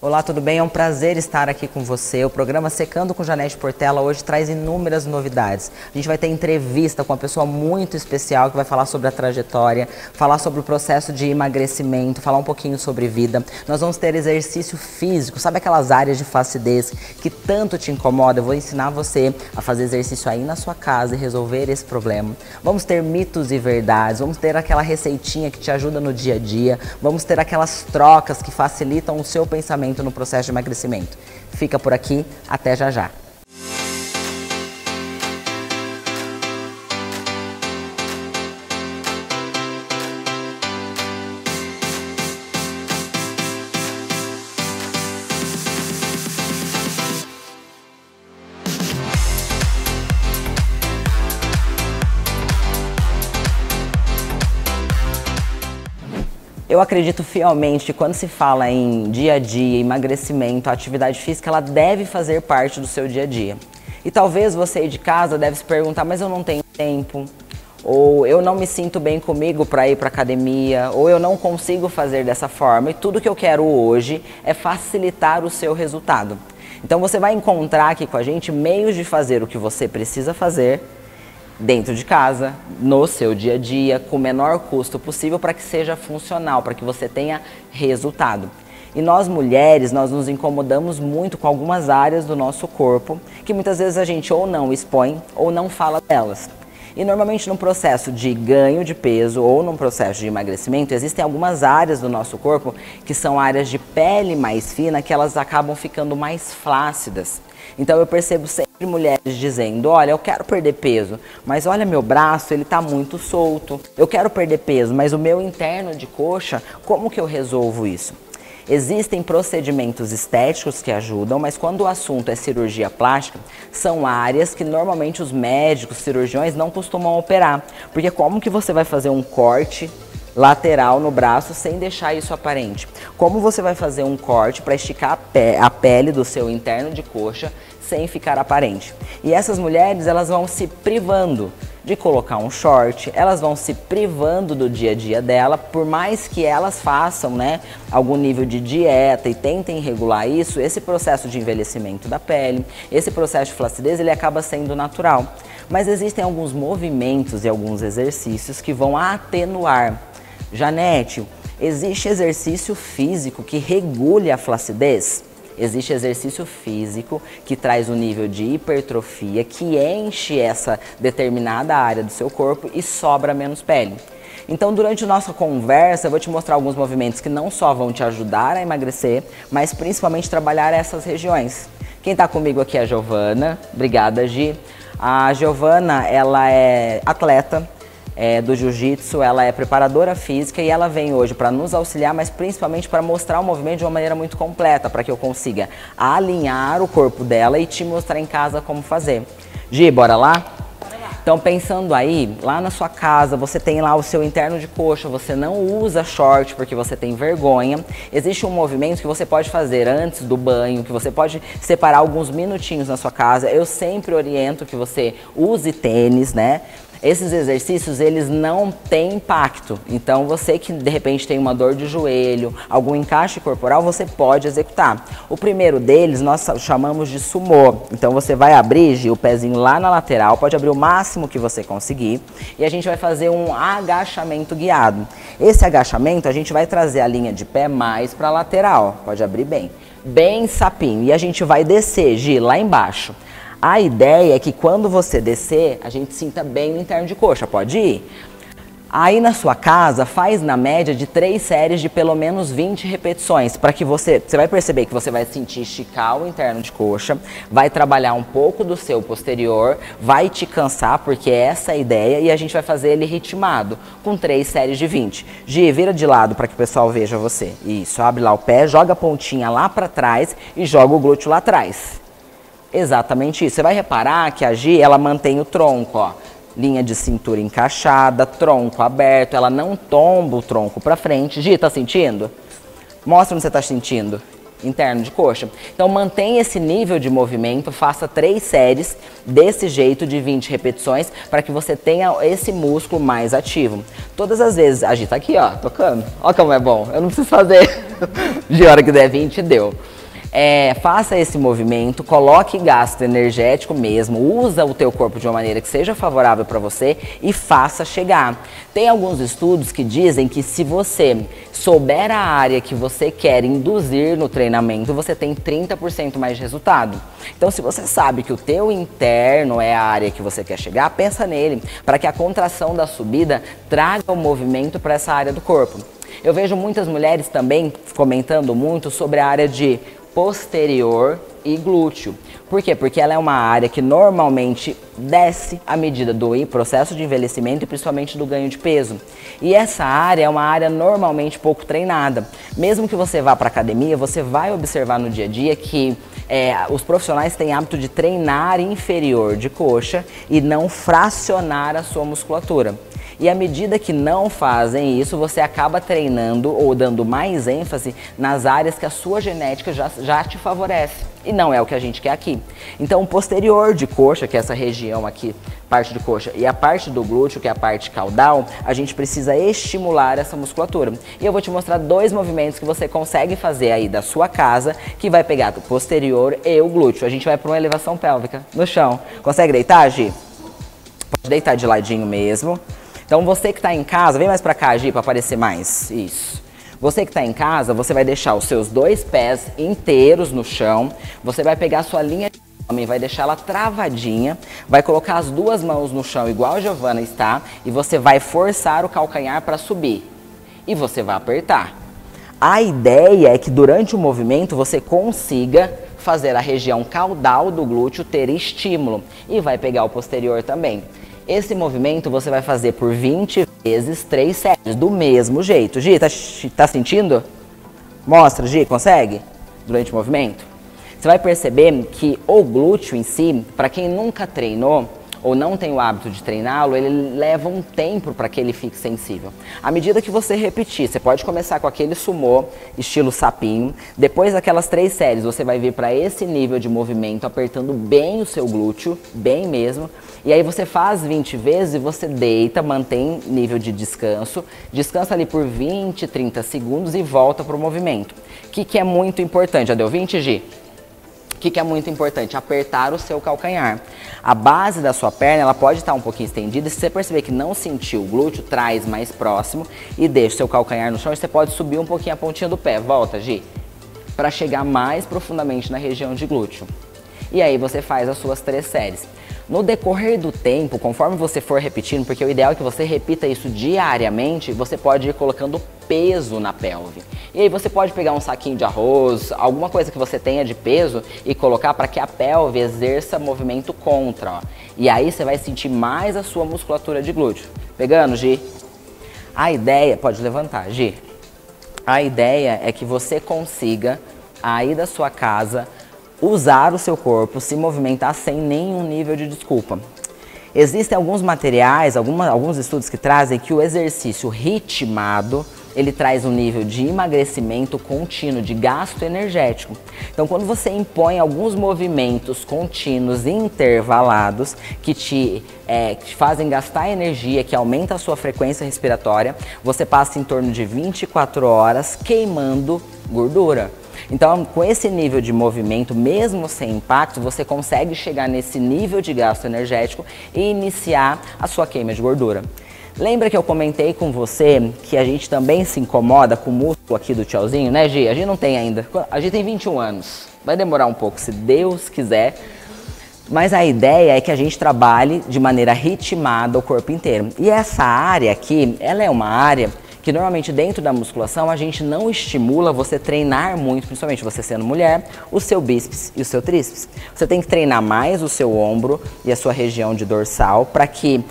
Olá, tudo bem? É um prazer estar aqui com você. O programa Secando com Janete Portela hoje traz inúmeras novidades. A gente vai ter entrevista com uma pessoa muito especial que vai falar sobre a trajetória, falar sobre o processo de emagrecimento, falar um pouquinho sobre vida. Nós vamos ter exercício físico, sabe aquelas áreas de flacidez que tanto te incomoda? Eu vou ensinar você a fazer exercício aí na sua casa e resolver esse problema. Vamos ter mitos e verdades, vamos ter aquela receitinha que te ajuda no dia a dia, vamos ter aquelas trocas que facilitam o seu pensamento no processo de emagrecimento. Fica por aqui, até já já. Eu acredito fielmente que quando se fala em dia a dia, emagrecimento, a atividade física, ela deve fazer parte do seu dia a dia. E talvez você aí de casa deve se perguntar, mas eu não tenho tempo, ou eu não me sinto bem comigo para ir para academia, ou eu não consigo fazer dessa forma. E tudo que eu quero hoje é facilitar o seu resultado. Então você vai encontrar aqui com a gente meios de fazer o que você precisa fazer dentro de casa, no seu dia a dia, com o menor custo possível para que seja funcional, para que você tenha resultado. E nós mulheres, nós nos incomodamos muito com algumas áreas do nosso corpo que muitas vezes a gente ou não expõe ou não fala delas. E normalmente no processo de ganho de peso ou num processo de emagrecimento, existem algumas áreas do nosso corpo que são áreas de pele mais fina que elas acabam ficando mais flácidas. Então eu percebo sempre mulheres dizendo, olha, eu quero perder peso, mas olha meu braço, ele tá muito solto. Eu quero perder peso, mas o meu interno de coxa, como que eu resolvo isso? Existem procedimentos estéticos que ajudam, mas quando o assunto é cirurgia plástica, são áreas que normalmente os médicos, cirurgiões não costumam operar. Porque como que você vai fazer um corte lateral no braço sem deixar isso aparente? Como você vai fazer um corte para esticar a pele do seu interno de coxa sem ficar aparente? E essas mulheres, elas vão se privando de colocar um short, elas vão se privando do dia a dia dela, por mais que elas façam, né, algum nível de dieta e tentem regular isso, esse processo de envelhecimento da pele, esse processo de flacidez, ele acaba sendo natural. Mas existem alguns movimentos e alguns exercícios que vão atenuar. Janete, existe exercício físico que regule a flacidez? Existe exercício físico que traz um nível de hipertrofia, que enche essa determinada área do seu corpo e sobra menos pele. Então, durante a nossa conversa, eu vou te mostrar alguns movimentos que não só vão te ajudar a emagrecer, mas principalmente trabalhar essas regiões. Quem está comigo aqui é a Giovana. Obrigada, Gi. A Giovana, ela é atleta do jiu-jitsu, ela é preparadora física e ela vem hoje para nos auxiliar, mas principalmente para mostrar o movimento de uma maneira muito completa, para que eu consiga alinhar o corpo dela e te mostrar em casa como fazer. Gi, bora lá? Então, pensando aí, lá na sua casa, você tem lá o seu interno de coxa, você não usa short porque você tem vergonha. Existe um movimento que você pode fazer antes do banho, que você pode separar alguns minutinhos na sua casa. Eu sempre oriento que você use tênis, né? Esses exercícios, eles não têm impacto, então você que de repente tem uma dor de joelho, algum encaixe corporal, você pode executar. O primeiro deles nós chamamos de sumô, então você vai abrir, Gi, o pezinho lá na lateral, pode abrir o máximo que você conseguir e a gente vai fazer um agachamento guiado. Esse agachamento a gente vai trazer a linha de pé mais para a lateral, pode abrir bem sapinho e a gente vai descer, Gi, lá embaixo. A ideia é que quando você descer, a gente sinta bem no interno de coxa, pode ir? Aí na sua casa, faz na média de 3 séries de pelo menos 20 repetições, para que você vai perceber que você vai sentir esticar o interno de coxa, vai trabalhar um pouco do seu posterior, vai te cansar, porque essa é a ideia, e a gente vai fazer ele ritmado, com 3 séries de 20. Gi, vira de lado para que o pessoal veja você. Isso, abre lá o pé, joga a pontinha lá para trás e joga o glúteo lá atrás. Exatamente isso. Você vai reparar que a Gi, ela mantém o tronco, ó. Linha de cintura encaixada, tronco aberto, ela não tomba o tronco pra frente. Gi, tá sentindo? Mostra onde você tá sentindo. interno de coxa. Então mantenha esse nível de movimento, faça 3 séries desse jeito de 20 repetições para que você tenha esse músculo mais ativo. Todas as vezes, a gente tá aqui ó, tocando, ó como é bom, eu não preciso fazer, de hora que der 20 deu. Faça esse movimento, coloque gasto energético mesmo, usa o teu corpo de uma maneira que seja favorável para você e faça chegar. Tem alguns estudos que dizem que se você souber a área que você quer induzir no treinamento, você tem 30% mais de resultado. Então se você sabe que o teu interno é a área que você quer chegar, pensa nele, para que a contração da subida traga o movimento para essa área do corpo. Eu vejo muitas mulheres também comentando muito sobre a área de posterior e glúteo. Por quê? Porque ela é uma área que normalmente desce à medida do processo de envelhecimento e principalmente do ganho de peso. E essa área é uma área normalmente pouco treinada. Mesmo que você vá para academia, você vai observar no dia a dia que os profissionais têm hábito de treinar inferior de coxa e não fracionar a sua musculatura. E à medida que não fazem isso, você acaba treinando ou dando mais ênfase nas áreas que a sua genética já te favorece. E não é o que a gente quer aqui. Então o posterior de coxa, que é essa região aqui, parte de coxa, e a parte do glúteo, que é a parte caudal, a gente precisa estimular essa musculatura. E eu vou te mostrar 2 movimentos que você consegue fazer aí da sua casa, que vai pegar o posterior e o glúteo. A gente vai para uma elevação pélvica no chão. Consegue deitar, Gi? Pode deitar de ladinho mesmo. Então você que está em casa, vem mais para cá, Gi, para aparecer mais. Isso. Você que está em casa, você vai deixar os seus 2 pés inteiros no chão. Você vai pegar a sua linha de homem, vai deixar ela travadinha. Vai colocar as 2 mãos no chão, igual a Giovana está. E você vai forçar o calcanhar para subir. E você vai apertar. A ideia é que durante o movimento você consiga fazer a região caudal do glúteo ter estímulo. E vai pegar o posterior também. Esse movimento você vai fazer por 20 vezes 3 séries, do mesmo jeito. Gi, tá sentindo? Mostra, Gi, consegue? Durante o movimento. Você vai perceber que o glúteo em si, para quem nunca treinou ou não tem o hábito de treiná-lo, ele leva um tempo para que ele fique sensível. À medida que você repetir, você pode começar com aquele sumô, estilo sapinho. Depois daquelas 3 séries, você vai vir para esse nível de movimento, apertando bem o seu glúteo, bem mesmo. E aí você faz 20 vezes e você deita, mantém nível de descanso. Descansa ali por 20, 30 segundos e volta para o movimento. O que é muito importante? Já deu 20, Gi? O que é muito importante? Apertar o seu calcanhar. A base da sua perna ela pode estar um pouquinho estendida. E se você perceber que não sentiu o glúteo, traz mais próximo e deixa o seu calcanhar no chão. E você pode subir um pouquinho a pontinha do pé. Volta, Gi. Para chegar mais profundamente na região de glúteo. E aí você faz as suas 3 séries. No decorrer do tempo, conforme você for repetindo, porque o ideal é que você repita isso diariamente, você pode ir colocando peso na pelve. E aí você pode pegar um saquinho de arroz, alguma coisa que você tenha de peso e colocar para que a pelve exerça movimento contra. Ó. E aí você vai sentir mais a sua musculatura de glúteo. Pegando, Gi? A ideia... Pode levantar, Gi. A ideia é que você consiga, aí da sua casa, usar o seu corpo, se movimentar sem nenhum nível de desculpa. Existem alguns materiais, alguns estudos que trazem que o exercício ritmado, ele traz um nível de emagrecimento contínuo, de gasto energético. Então, quando você impõe alguns movimentos contínuos e intervalados que te fazem gastar energia, que aumenta a sua frequência respiratória, você passa em torno de 24 horas queimando gordura. Então, com esse nível de movimento, mesmo sem impacto, você consegue chegar nesse nível de gasto energético e iniciar a sua queima de gordura. Lembra que eu comentei com você que a gente também se incomoda com o músculo aqui do tchauzinho, né, Gi? A gente não tem ainda. A gente tem 21 anos. Vai demorar um pouco, se Deus quiser. Mas a ideia é que a gente trabalhe de maneira ritmada o corpo inteiro. E essa área aqui, ela é uma área que normalmente dentro da musculação a gente não estimula você treinar muito, principalmente você sendo mulher, o seu bíceps e o seu tríceps. Você tem que treinar mais o seu ombro e a sua região de dorsal para que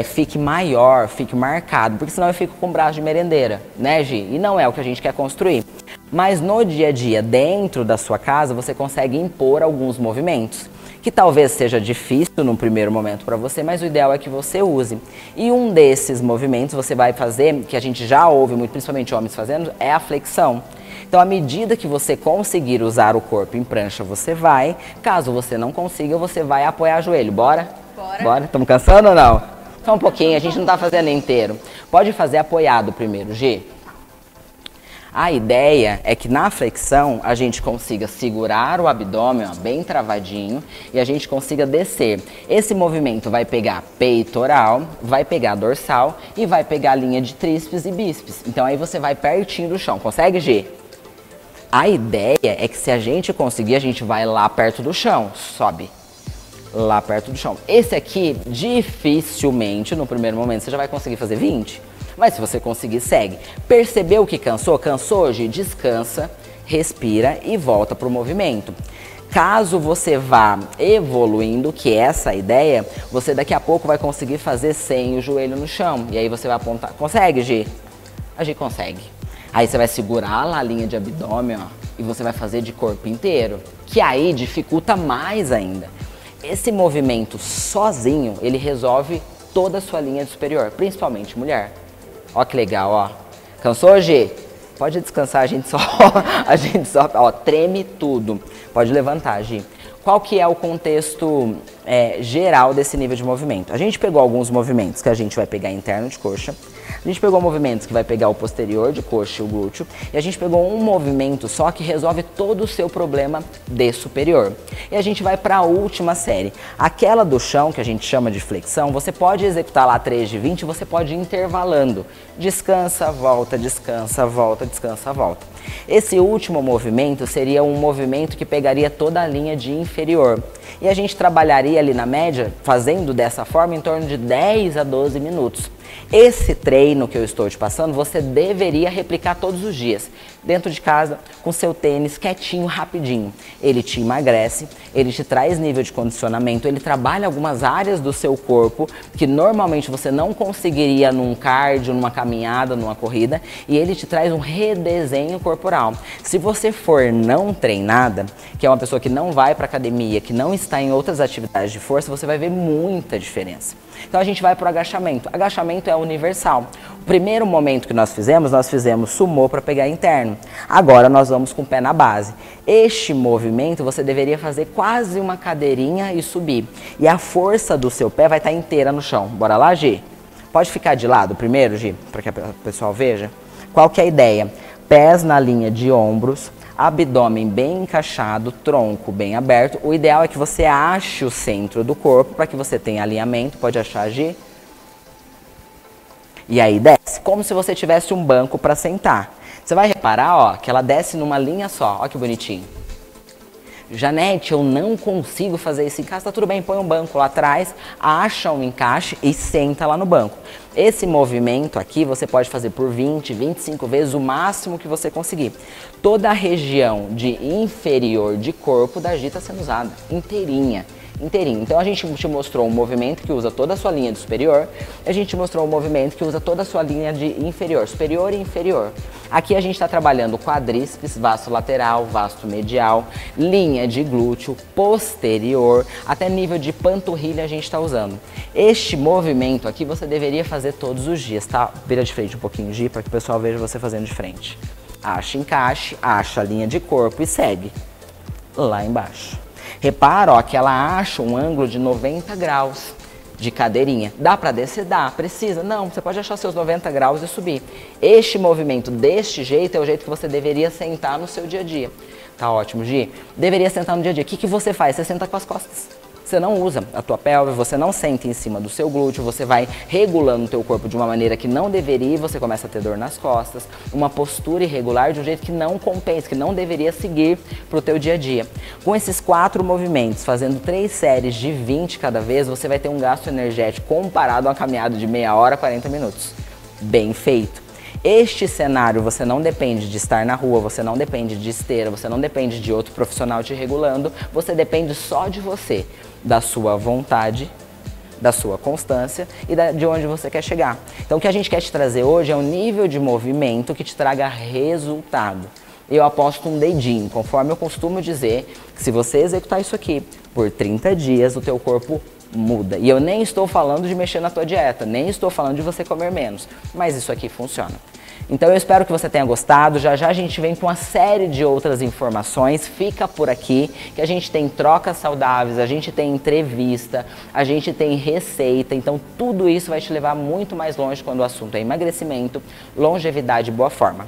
fique maior, fique marcado, porque senão eu fico com o braço de merendeira, né, Gi? E não é o que a gente quer construir. Mas no dia a dia, dentro da sua casa, você consegue impor alguns movimentos que talvez seja difícil no primeiro momento para você, mas o ideal é que você use. E um desses movimentos você vai fazer, que a gente já ouve muito, principalmente homens fazendo, é a flexão. Então, à medida que você conseguir usar o corpo em prancha, você vai. Caso você não consiga, você vai apoiar o joelho. Bora? Bora. Estamos cansando ou não? Só um pouquinho, a gente não tá fazendo inteiro. Pode fazer apoiado primeiro, Gi. A ideia é que na flexão a gente consiga segurar o abdômen, ó, bem travadinho, e a gente consiga descer. Esse movimento vai pegar peitoral, vai pegar dorsal e vai pegar a linha de tríceps e bíceps. Então aí você vai pertinho do chão. Consegue, Gi? A ideia é que se a gente conseguir, a gente vai lá perto do chão. Sobe. Lá perto do chão. Esse aqui, dificilmente, no primeiro momento, você já vai conseguir fazer 20. Mas se você conseguir, segue. Percebeu que cansou? Cansou hoje? Descansa, respira e volta para o movimento. Caso você vá evoluindo, que é essa a ideia, você daqui a pouco vai conseguir fazer sem o joelho no chão. E aí você vai apontar. Consegue, Gi? A Gi consegue. Aí você vai segurar lá a linha de abdômen, ó, e você vai fazer de corpo inteiro. Que aí dificulta mais ainda. Esse movimento sozinho, ele resolve toda a sua linha superior, principalmente mulher. Ó que legal, ó. Cansou, Gi? Pode descansar, a gente só, ó, treme tudo. Pode levantar, Gi. Qual que é o contexto geral desse nível de movimento? A gente pegou alguns movimentos que a gente vai pegar interno de coxa. A gente pegou movimentos que vai pegar o posterior de coxa e o glúteo. E a gente pegou um movimento só que resolve todo o seu problema de superior. E a gente vai para a última série. Aquela do chão, que a gente chama de flexão, você pode executar lá 3 de 20, você pode ir intervalando. Descansa, volta, descansa, volta, descansa, volta. Esse último movimento seria um movimento que pegaria toda a linha de inferior. E a gente trabalharia ali na média, fazendo dessa forma, em torno de 10 a 12 minutos. Esse treino que eu estou te passando, você deveria replicar todos os dias, dentro de casa, com seu tênis, quietinho, rapidinho. Ele te emagrece, ele te traz nível de condicionamento, ele trabalha algumas áreas do seu corpo que normalmente você não conseguiria num cardio, numa caminhada, numa corrida, e ele te traz um redesenho corporal. Se você for não treinada, que é uma pessoa que não vai para academia, que não está em outras atividades de força, você vai ver muita diferença. Então a gente vai para o agachamento. Agachamento é universal. O primeiro momento que nós fizemos sumô para pegar interno. Agora nós vamos com o pé na base. Este movimento você deveria fazer quase uma cadeirinha e subir. E a força do seu pé vai estar inteira no chão. Bora lá, Gi? Pode ficar de lado primeiro, Gi, para que o pessoal veja. Qual que é a ideia? Pés na linha de ombros, abdômen bem encaixado, tronco bem aberto. O ideal é que você ache o centro do corpo para que você tenha alinhamento. Pode achar, Gi? E aí desce, como se você tivesse um banco para sentar. Você vai reparar, ó, que ela desce numa linha só. Ó que bonitinho. Janete, eu não consigo fazer esse encaixe. Tá tudo bem, põe um banco lá atrás, acha um encaixe e senta lá no banco. Esse movimento aqui você pode fazer por 20, 25 vezes, o máximo que você conseguir. Toda a região de inferior de corpo da Gi está sendo usada, inteirinha. Então a gente te mostrou um movimento que usa toda a sua linha de superior, a gente mostrou um movimento que usa toda a sua linha de inferior, superior e inferior. Aqui a gente está trabalhando quadríceps, vasto lateral, vasto medial, linha de glúteo, posterior, até nível de panturrilha a gente está usando. Este movimento aqui você deveria fazer todos os dias, tá? Vira de frente um pouquinho, Gi, para que o pessoal veja você fazendo de frente. Acha encaixe, acha a linha de corpo e segue lá embaixo. Repara, ó, que ela acha um ângulo de 90 graus de cadeirinha. Dá para descer? Dá. Precisa? Não. Você pode achar seus 90 graus e subir. Este movimento deste jeito é o jeito que você deveria sentar no seu dia a dia. Tá ótimo, Gi? Deveria sentar no dia a dia. O que que você faz? Você senta com as costas. Você não usa a tua pelve, você não senta em cima do seu glúteo, você vai regulando o teu corpo de uma maneira que não deveria e você começa a ter dor nas costas, uma postura irregular de um jeito que não compensa, que não deveria seguir para o teu dia a dia. Com esses 4 movimentos, fazendo 3 séries de 20 cada vez, você vai ter um gasto energético comparado a uma caminhada de meia hora, 40 minutos. Bem feito. Este cenário, você não depende de estar na rua, você não depende de esteira, você não depende de outro profissional te regulando, você depende só de você, da sua vontade, da sua constância e de onde você quer chegar. Então o que a gente quer te trazer hoje é um nível de movimento que te traga resultado. Eu aposto um dedinho, conforme eu costumo dizer, que se você executar isso aqui por 30 dias, o teu corpo muda. E eu nem estou falando de mexer na tua dieta, nem estou falando de você comer menos, mas isso aqui funciona. Então eu espero que você tenha gostado. Já já a gente vem com uma série de outras informações. Fica por aqui que a gente tem trocas saudáveis, a gente tem entrevista, a gente tem receita. Então tudo isso vai te levar muito mais longe quando o assunto é emagrecimento, longevidade e boa forma.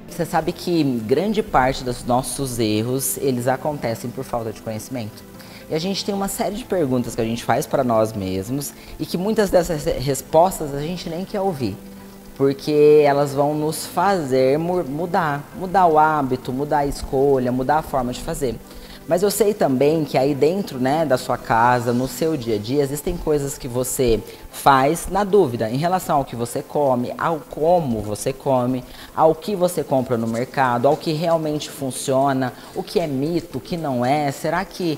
Você sabe que grande parte dos nossos erros, eles acontecem por falta de conhecimento. E a gente tem uma série de perguntas que a gente faz para nós mesmos e que muitas dessas respostas a gente nem quer ouvir, porque elas vão nos fazer mudar o hábito, mudar a escolha, mudar a forma de fazer. Mas eu sei também que aí dentro, né, da sua casa, no seu dia a dia, existem coisas que você faz na dúvida em relação ao que você come, ao como você come, ao que você compra no mercado, ao que realmente funciona, o que é mito, o que não é. Será que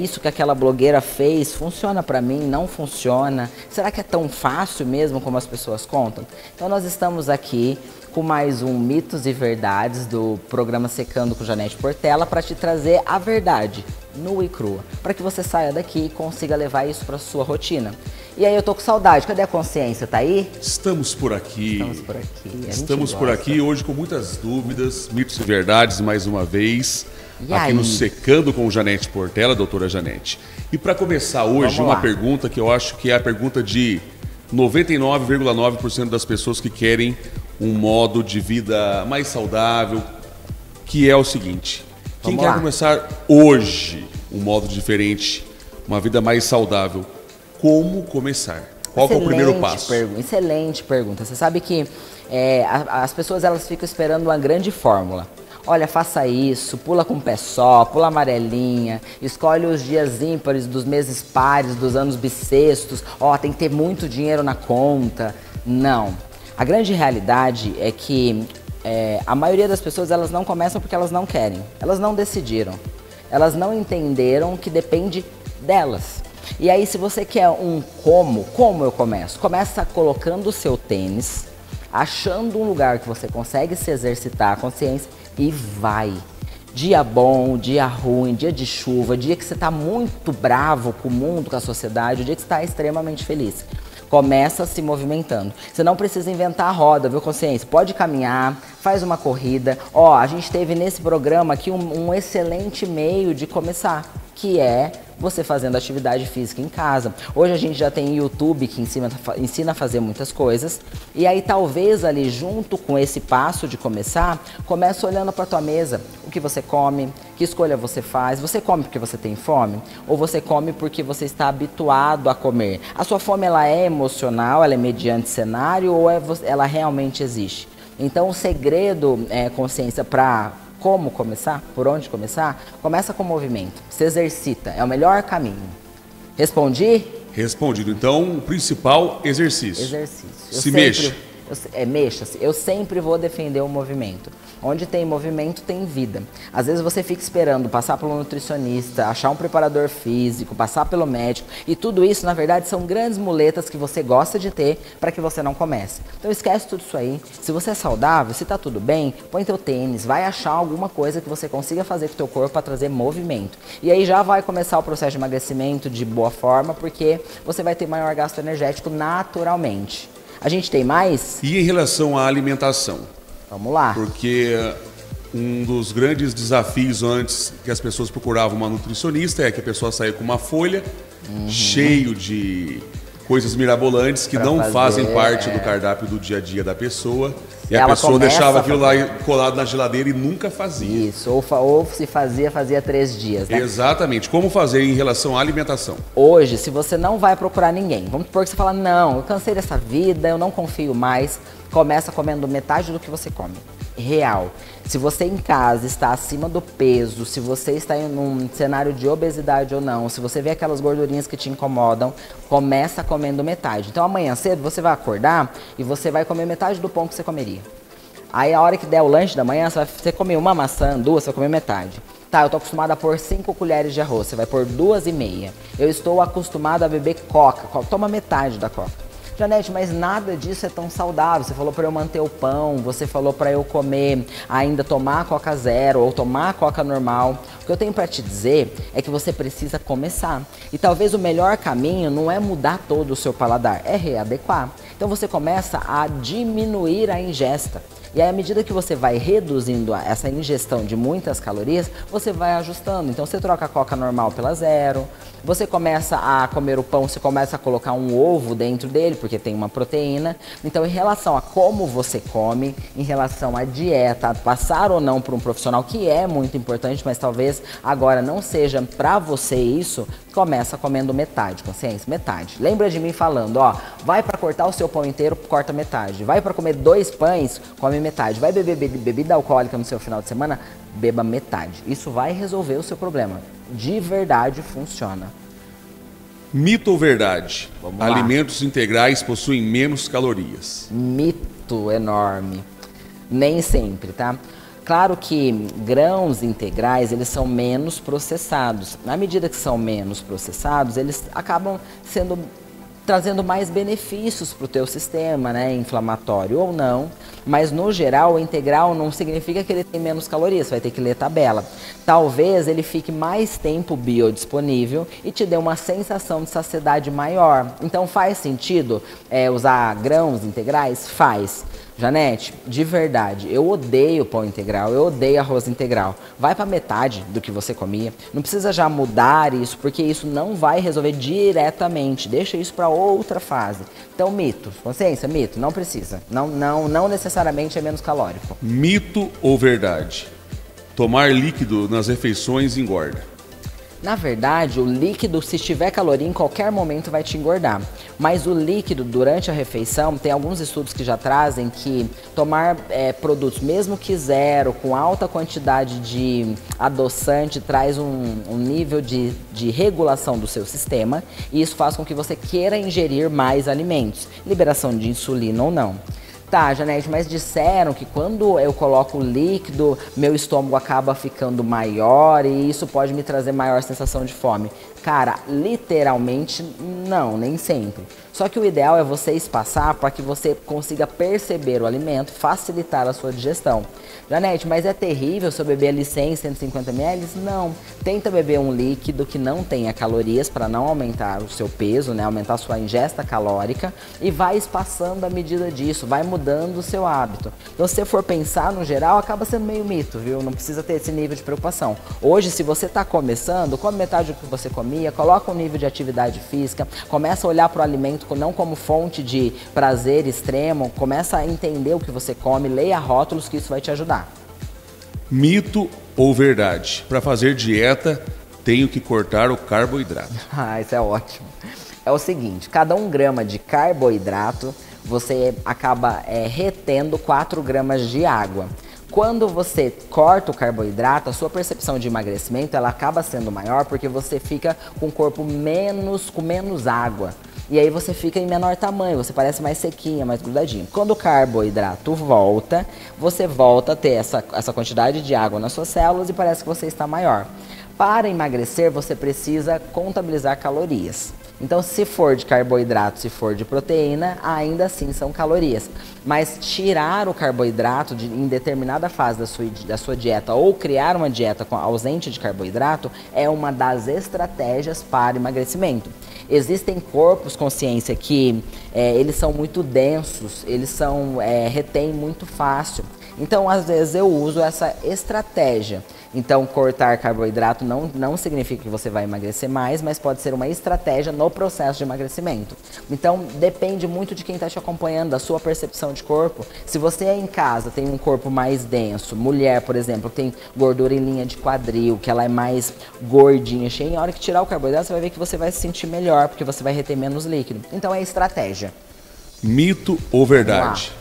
isso que aquela blogueira fez funciona para mim? Não funciona? Será que é tão fácil mesmo como as pessoas contam? Então nós estamos aqui com mais um Mitos e Verdades do programa Secando com Janete Portela para te trazer a verdade nua e crua, para que você saia daqui e consiga levar isso para sua rotina. E aí eu tô com saudade, cadê a consciência? Tá aí? Estamos por aqui. Estamos por aqui. Estamos por aqui hoje com muitas dúvidas, mitos e verdades mais uma vez. E aqui aí? no Secando com Janete Portela, doutora Janete. E para começar hoje, uma pergunta que eu acho que é a pergunta de 99,9% das pessoas que querem um modo de vida mais saudável, que é o seguinte: quem quer começar hoje um modo diferente, uma vida mais saudável, como começar? Qual que é o primeiro passo? Excelente pergunta. Você sabe que as pessoas elas ficam esperando uma grande fórmula. Olha, faça isso, pula com o pé só, pula amarelinha, escolhe os dias ímpares dos meses pares, dos anos bissextos. Ó, tem que ter muito dinheiro na conta. Não. A grande realidade é que a maioria das pessoas elas não começam porque elas não querem, elas não decidiram, elas não entenderam que depende delas. E aí se você quer um como eu começo? Começa colocando o seu tênis, achando um lugar que você consegue se exercitar a consciência e vai. Dia bom, dia ruim, dia de chuva, dia que você está muito bravo com o mundo, com a sociedade, o dia que você está extremamente feliz. Começa se movimentando. Você não precisa inventar a roda, viu, consciência? Pode caminhar, faz uma corrida. Ó, a gente teve nesse programa aqui um excelente meio de começar, que é você fazendo atividade física em casa. Hoje a gente já tem YouTube que ensina a fazer muitas coisas. E aí talvez ali junto com esse passo de começar, comece olhando para a tua mesa. O que você come, que escolha você faz. Você come porque você tem fome? Ou você come porque você está habituado a comer? A sua fome ela é emocional, ela é mediante cenário ou ela realmente existe? Então o segredo, consciência, para como começar, por onde começar, começa com movimento, se exercita, é o melhor caminho. Respondi? Respondido. Então, o principal, exercício. Exercício. Mexa. Mexa-se. Eu sempre vou defender o movimento. Onde tem movimento, tem vida. Às vezes você fica esperando passar pelo nutricionista, achar um preparador físico, passar pelo médico. E tudo isso, na verdade, são grandes muletas que você gosta de ter para que você não comece. Então esquece tudo isso aí. Se você é saudável, se tá tudo bem, põe teu tênis, vai achar alguma coisa que você consiga fazer com o teu corpo para trazer movimento. E aí já vai começar o processo de emagrecimento de boa forma, porque você vai ter maior gasto energético naturalmente. A gente tem mais? E em relação à alimentação? Vamos lá. Porque um dos grandes desafios antes que as pessoas procuravam uma nutricionista é que a pessoa saia com uma folha cheio de coisas mirabolantes que não fazem parte do cardápio do dia a dia da pessoa. E a pessoa deixava aquilo lá colado na geladeira e nunca fazia. Isso, ou se fazia 3 dias, né? Exatamente. Como fazer em relação à alimentação? Hoje, se você não vai procurar ninguém, vamos supor que você fala, não, eu cansei dessa vida, eu não confio mais, começa comendo metade do que você come. Real. Se você em casa está acima do peso, se você está em um cenário de obesidade ou não, se você vê aquelas gordurinhas que te incomodam, começa comendo metade. Então amanhã cedo você vai acordar e você vai comer metade do pão que você comeria. Aí a hora que der o lanche da manhã, você comeu uma maçã, 2, você vai comer metade. Tá, eu tô acostumada a pôr 5 colheres de arroz, você vai pôr 2,5. Eu estou acostumado a beber coca, toma metade da coca. Janete, mas nada disso é tão saudável. Você falou para eu manter o pão, você falou para eu comer, ainda tomar a Coca Zero ou tomar a Coca normal. O que eu tenho para te dizer é que você precisa começar. E talvez o melhor caminho não é mudar todo o seu paladar, é readequar. Então você começa a diminuir a ingesta. E aí, à medida que você vai reduzindo essa ingestão de muitas calorias, você vai ajustando. Então, você troca a Coca normal pela zero, você começa a comer o pão, você começa a colocar um ovo dentro dele, porque tem uma proteína. Então, em relação a como você come, em relação à dieta, passar ou não por um profissional, que é muito importante, mas talvez agora não seja pra você isso, começa comendo metade, consciência, metade. Lembra de mim falando, ó, vai pra cortar o seu pão inteiro, corta metade. Vai pra comer 2 pães, come metade. Vai beber bebida alcoólica no seu final de semana, beba metade. Isso vai resolver o seu problema. De verdade funciona. Mito ou verdade? Vamos lá. Alimentos integrais possuem menos calorias. Mito enorme. Nem sempre, tá? Claro que grãos integrais, eles são menos processados. Na medida que são menos processados, eles acabam trazendo mais benefícios para o teu sistema, né, inflamatório ou não, mas no geral o integral não significa que ele tem menos calorias, você vai ter que ler tabela. Talvez ele fique mais tempo biodisponível e te dê uma sensação de saciedade maior. Então faz sentido usar grãos integrais? Faz. Janete, de verdade, eu odeio pão integral, eu odeio arroz integral. Vai para metade do que você comia. Não precisa já mudar isso, porque isso não vai resolver diretamente. Deixa isso para outra fase. Então, mito. Consciência, mito. Não precisa. Não necessariamente é menos calórico. Mito ou verdade? Tomar líquido nas refeições engorda. Na verdade, o líquido, se tiver caloria, em qualquer momento vai te engordar. Mas o líquido, durante a refeição, tem alguns estudos que já trazem que tomar produtos, mesmo que zero, com alta quantidade de adoçante, traz um nível de regulação do seu sistema. E isso faz com que você queira ingerir mais alimentos. Liberação de insulina ou não. Tá, Janete, mas disseram que quando eu coloco o líquido, meu estômago acaba ficando maior e isso pode me trazer maior sensação de fome. Cara, literalmente não, nem sempre. Só que o ideal é você espaçar para que você consiga perceber o alimento, facilitar a sua digestão. Janete, mas é terrível se eu beber ali 100, 150 ml? Não. Tenta beber um líquido que não tenha calorias para não aumentar o seu peso, né? Aumentar a sua ingesta calórica e vai espaçando à medida disso, vai mudando o seu hábito. Então, se você for pensar no geral, acaba sendo meio mito, viu? Não precisa ter esse nível de preocupação. Hoje, se você está começando, come metade do que você comia, coloca um nível de atividade física, começa a olhar para o alimento não como fonte de prazer extremo, começa a entender o que você come, leia rótulos que isso vai te ajudar. Mito ou verdade? Para fazer dieta, tenho que cortar o carboidrato. Isso é ótimo. É o seguinte, cada 1 grama de carboidrato, você acaba retendo 4 gramas de água. Quando você corta o carboidrato, a sua percepção de emagrecimento ela acaba sendo maior porque você fica com o corpo com menos água. E aí você fica em menor tamanho, você parece mais sequinha, mais grudadinho. Quando o carboidrato volta, você volta a ter essa quantidade de água nas suas células e parece que você está maior. Para emagrecer, você precisa contabilizar calorias. Então, se for de carboidrato, se for de proteína, ainda assim são calorias. Mas tirar o carboidrato em determinada fase da sua dieta ou criar uma dieta ausente de carboidrato é uma das estratégias para emagrecimento. Existem corpos, consciência, que eles são muito densos, eles retêm muito fácil. Então, às vezes, eu uso essa estratégia. Então, cortar carboidrato não significa que você vai emagrecer mais, mas pode ser uma estratégia no processo de emagrecimento. Então, depende muito de quem está te acompanhando, da sua percepção de corpo. Se você em casa tem um corpo mais denso, mulher, por exemplo, tem gordura em linha de quadril, que ela é mais gordinha, cheia, na hora que tirar o carboidrato, você vai ver que você vai se sentir melhor, porque você vai reter menos líquido. Então, é estratégia. Mito ou verdade?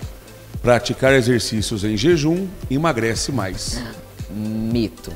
Praticar exercícios em jejum emagrece mais. Mito.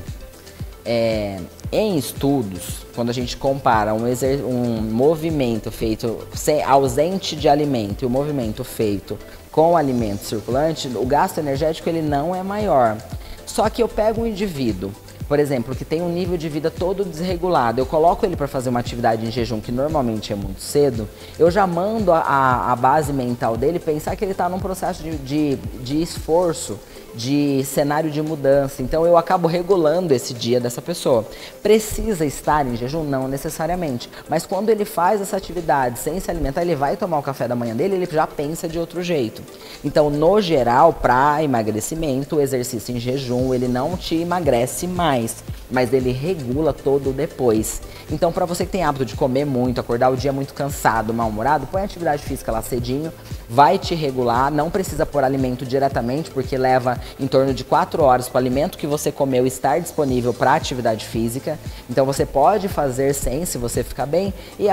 Em estudos, quando a gente compara um movimento feito ausente de alimento e o movimento feito com alimento circulante, o gasto energético ele não é maior. Só que eu pego um indivíduo, por exemplo, que tem um nível de vida todo desregulado, eu coloco ele para fazer uma atividade em jejum que normalmente é muito cedo, eu já mando a base mental dele pensar que ele está num processo de esforço, de cenário de mudança. Então eu acabo regulando esse dia dessa pessoa. Precisa estar em jejum? Não necessariamente. Mas quando ele faz essa atividade sem se alimentar, ele vai tomar o café da manhã dele, ele já pensa de outro jeito. Então, no geral, para emagrecimento, o exercício em jejum, ele não te emagrece mais, mas ele regula todo depois. Então, para você que tem hábito de comer muito, acordar o dia muito cansado, mal-humorado, põe a atividade física lá cedinho, vai te regular, não precisa pôr alimento diretamente, porque leva em torno de 4 horas para o alimento que você comeu estar disponível para atividade física. Então você pode fazer sem, se você ficar bem, e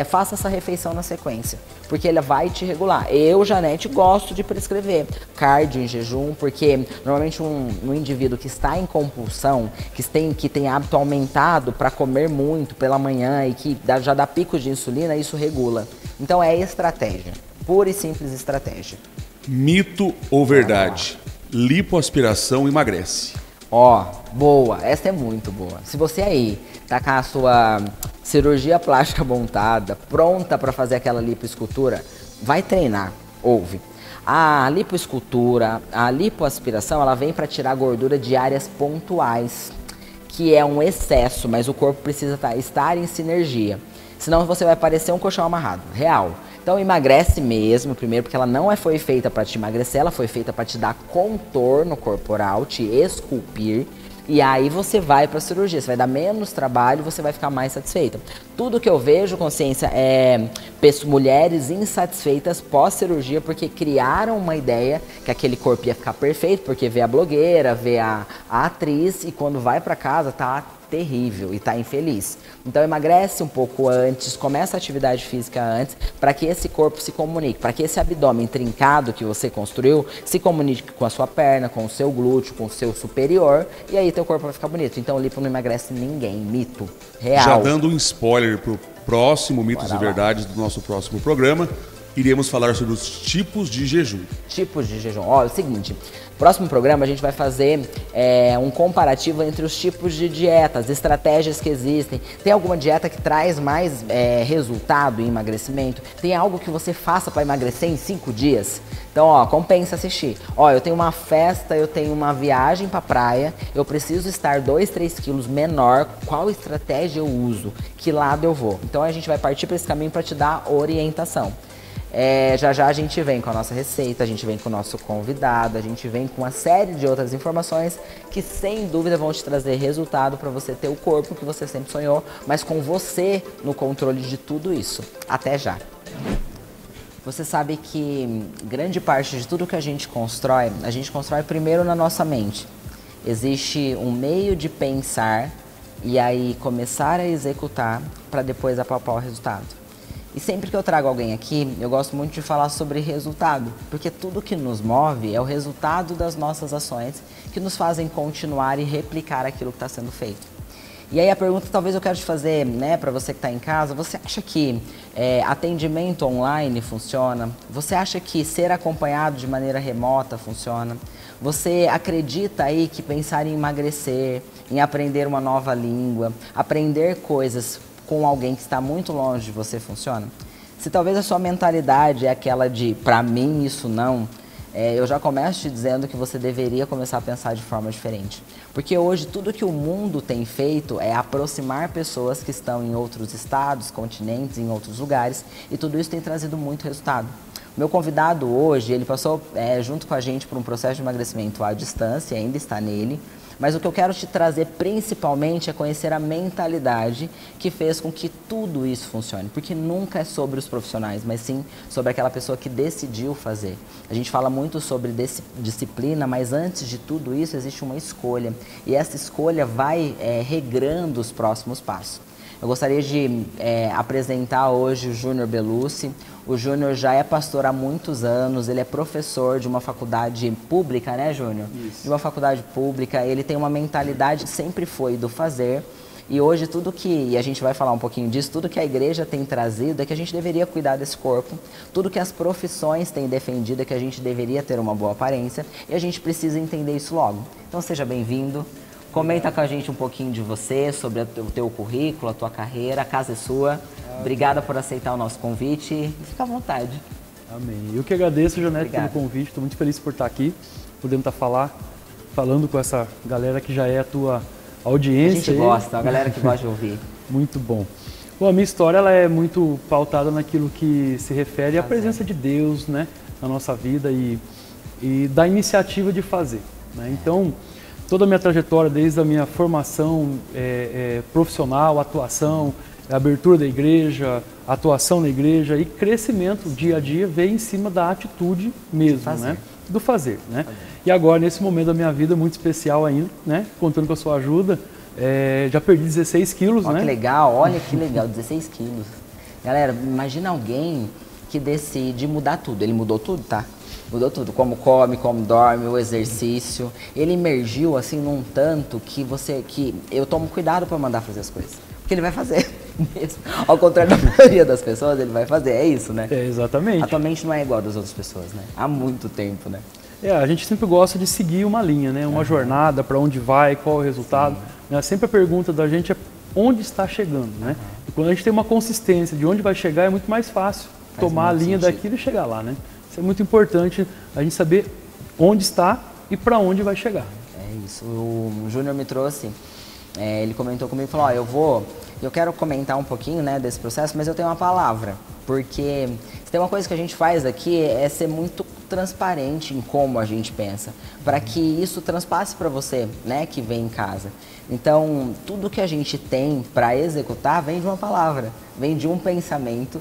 faça essa refeição na sequência, porque ele vai te regular. Eu, Janete, gosto de prescrever cardio em jejum, porque normalmente um indivíduo que está em compulsão, que tem hábito aumentado para comer muito pela manhã e que já dá picos de insulina, isso regula. Então é estratégia, pura e simples estratégia. Mito ou verdade? Lipoaspiração emagrece. Ó, boa, essa é muito boa. Se você aí tá com a sua cirurgia plástica montada, pronta para fazer aquela lipoescultura, vai treinar, ouve. A lipoescultura, a lipoaspiração, ela vem para tirar gordura de áreas pontuais, que é um excesso, mas o corpo precisa estar em sinergia. Senão você vai parecer um colchão amarrado, real. Então emagrece mesmo, primeiro porque ela não foi feita para te emagrecer, ela foi feita para te dar contorno corporal, te esculpir. E aí você vai para a cirurgia, você vai dar menos trabalho, você vai ficar mais satisfeita. Tudo que eu vejo, consciência, é mulheres insatisfeitas pós-cirurgia porque criaram uma ideia que aquele corpo ia ficar perfeito, porque vê a blogueira, vê a atriz e quando vai para casa tá terrível e tá infeliz. Então emagrece um pouco antes, começa a atividade física antes, para que esse corpo se comunique, para que esse abdômen trincado que você construiu se comunique com a sua perna, com o seu glúteo, com o seu superior, e aí teu corpo vai ficar bonito. Então o lipo não emagrece ninguém, mito, real. Já dando um spoiler pro próximo Mitos e Verdades do nosso próximo programa, iremos falar sobre os tipos de jejum. Tipos de jejum. Ó, é o seguinte, próximo programa a gente vai fazer um comparativo entre os tipos de dietas, estratégias que existem. Tem alguma dieta que traz mais resultado em emagrecimento? Tem algo que você faça para emagrecer em 5 dias? Então, ó, compensa assistir. Ó, eu tenho uma festa, eu tenho uma viagem pra praia, eu preciso estar 2, 3 quilos menor. Qual estratégia eu uso? Que lado eu vou? Então a gente vai partir para esse caminho para te dar orientação. Já a gente vem com a nossa receita, a gente vem com o nosso convidado, a gente vem com uma série de outras informações que sem dúvida vão te trazer resultado para você ter o corpo que você sempre sonhou, mas com você no controle de tudo isso. Até já! Você sabe que grande parte de tudo que a gente constrói primeiro na nossa mente. Existe um meio de pensar e aí começar a executar para depois apalpar o resultado. E sempre que eu trago alguém aqui, eu gosto muito de falar sobre resultado, porque tudo que nos move é o resultado das nossas ações que nos fazem continuar e replicar aquilo que está sendo feito. E aí a pergunta que talvez eu quero te fazer, né, para você que está em casa, você acha que atendimento online funciona? Você acha que ser acompanhado de maneira remota funciona? Você acredita aí que pensar em emagrecer, em aprender uma nova língua, aprender coisas com alguém que está muito longe de você funciona? Se talvez a sua mentalidade é aquela de pra mim isso não, eu já começo te dizendo que você deveria começar a pensar de forma diferente. Porque hoje tudo que o mundo tem feito é aproximar pessoas que estão em outros estados, continentes, em outros lugares, e tudo isso tem trazido muito resultado. O meu convidado hoje, ele passou junto com a gente por um processo de emagrecimento à distância, ainda está nele. Mas o que eu quero te trazer principalmente é conhecer a mentalidade que fez com que tudo isso funcione. Porque nunca é sobre os profissionais, mas sim sobre aquela pessoa que decidiu fazer. A gente fala muito sobre disciplina, mas antes de tudo isso existe uma escolha. E essa escolha vai regrando os próximos passos. Eu gostaria de apresentar hoje o Júnior Belucci. O Júnior já é pastor há muitos anos, ele é professor de uma faculdade pública, né, Júnior? Isso. De uma faculdade pública, ele tem uma mentalidade que sempre foi do fazer. E hoje e a gente vai falar um pouquinho disso, tudo que a igreja tem trazido é que a gente deveria cuidar desse corpo, tudo que as profissões têm defendido é que a gente deveria ter uma boa aparência e a gente precisa entender isso logo. Então seja bem-vindo. Comenta com a gente um pouquinho de você, sobre o teu currículo, a tua carreira. A casa é sua. Obrigada por aceitar o nosso convite. Fica à vontade. Amém. Eu que agradeço, Janete, pelo convite. Estou muito feliz por estar aqui, podendo estar falando com essa galera que já é a tua audiência. A gente gosta, a galera que gosta de ouvir. Muito bom. Bom, a minha história ela é muito pautada naquilo que se refere à presença de Deus, né, na nossa vida e da iniciativa de fazer, né? Então, toda a minha trajetória, desde a minha formação profissional, atuação, abertura da igreja, atuação na igreja e crescimento dia a dia vem em cima da atitude mesmo, né? Do fazer, né? E agora, nesse momento da minha vida muito especial ainda, né? Contando com a sua ajuda, já perdi 16 quilos, né? Que legal, olha que legal, 16 quilos. Galera, imagina alguém que decide mudar tudo. Ele mudou tudo, tá? Mudou tudo, como come, como dorme, o exercício. Ele emergiu assim num tanto que eu tomo cuidado para mandar fazer as coisas. Porque ele vai fazer mesmo. Ao contrário da maioria das pessoas, ele vai fazer. É isso, né? Exatamente. Atualmente não é igual das outras pessoas, né? Há muito tempo, né? A gente sempre gosta de seguir uma linha, né? Uma jornada, para onde vai, qual é o resultado. Né? Sempre a pergunta da gente é onde está chegando, né? E quando a gente tem uma consistência de onde vai chegar, é muito mais fácil tomar a linha daquilo e chegar lá, né? Isso é muito importante, a gente saber onde está e para onde vai chegar. É isso. O Júnior me trouxe, ele comentou comigo e falou, eu quero comentar um pouquinho, né, desse processo, mas eu tenho uma palavra, porque se tem uma coisa que a gente faz aqui é ser muito transparente em como a gente pensa, para que isso transpasse para você, né, que vem em casa. Então, tudo que a gente tem para executar vem de uma palavra, vem de um pensamento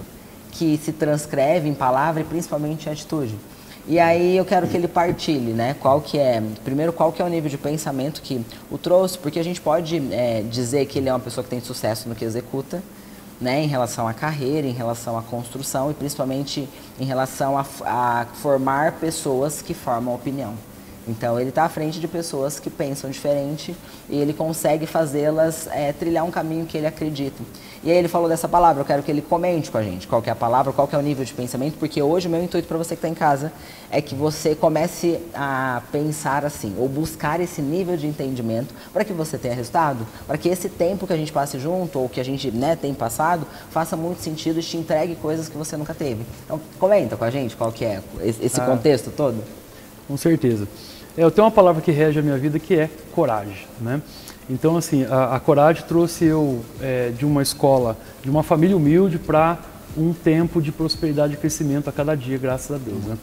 que se transcreve em palavra e principalmente em atitude. E aí eu quero que ele partilhe, né, primeiro qual que é o nível de pensamento que o trouxe, porque a gente pode dizer que ele é uma pessoa que tem sucesso no que executa, né, em relação à carreira, em relação à construção e principalmente em relação a formar pessoas que formam opinião. Então ele está à frente de pessoas que pensam diferente e ele consegue fazê-las trilhar um caminho que ele acredita. E aí ele falou dessa palavra, eu quero que ele comente com a gente qual que é a palavra, qual que é o nível de pensamento, porque hoje o meu intuito para você que está em casa é que você comece a pensar assim, ou buscar esse nível de entendimento para que você tenha resultado, para que esse tempo que a gente passe junto, ou que a gente, né, tem passado, faça muito sentido e te entregue coisas que você nunca teve. Então comenta com a gente qual que é esse contexto todo. Com certeza. Eu tenho uma palavra que rege a minha vida que é coragem, né? Então, assim, a coragem trouxe eu de uma escola, de uma família humilde para um tempo de prosperidade e crescimento a cada dia, graças a Deus, né?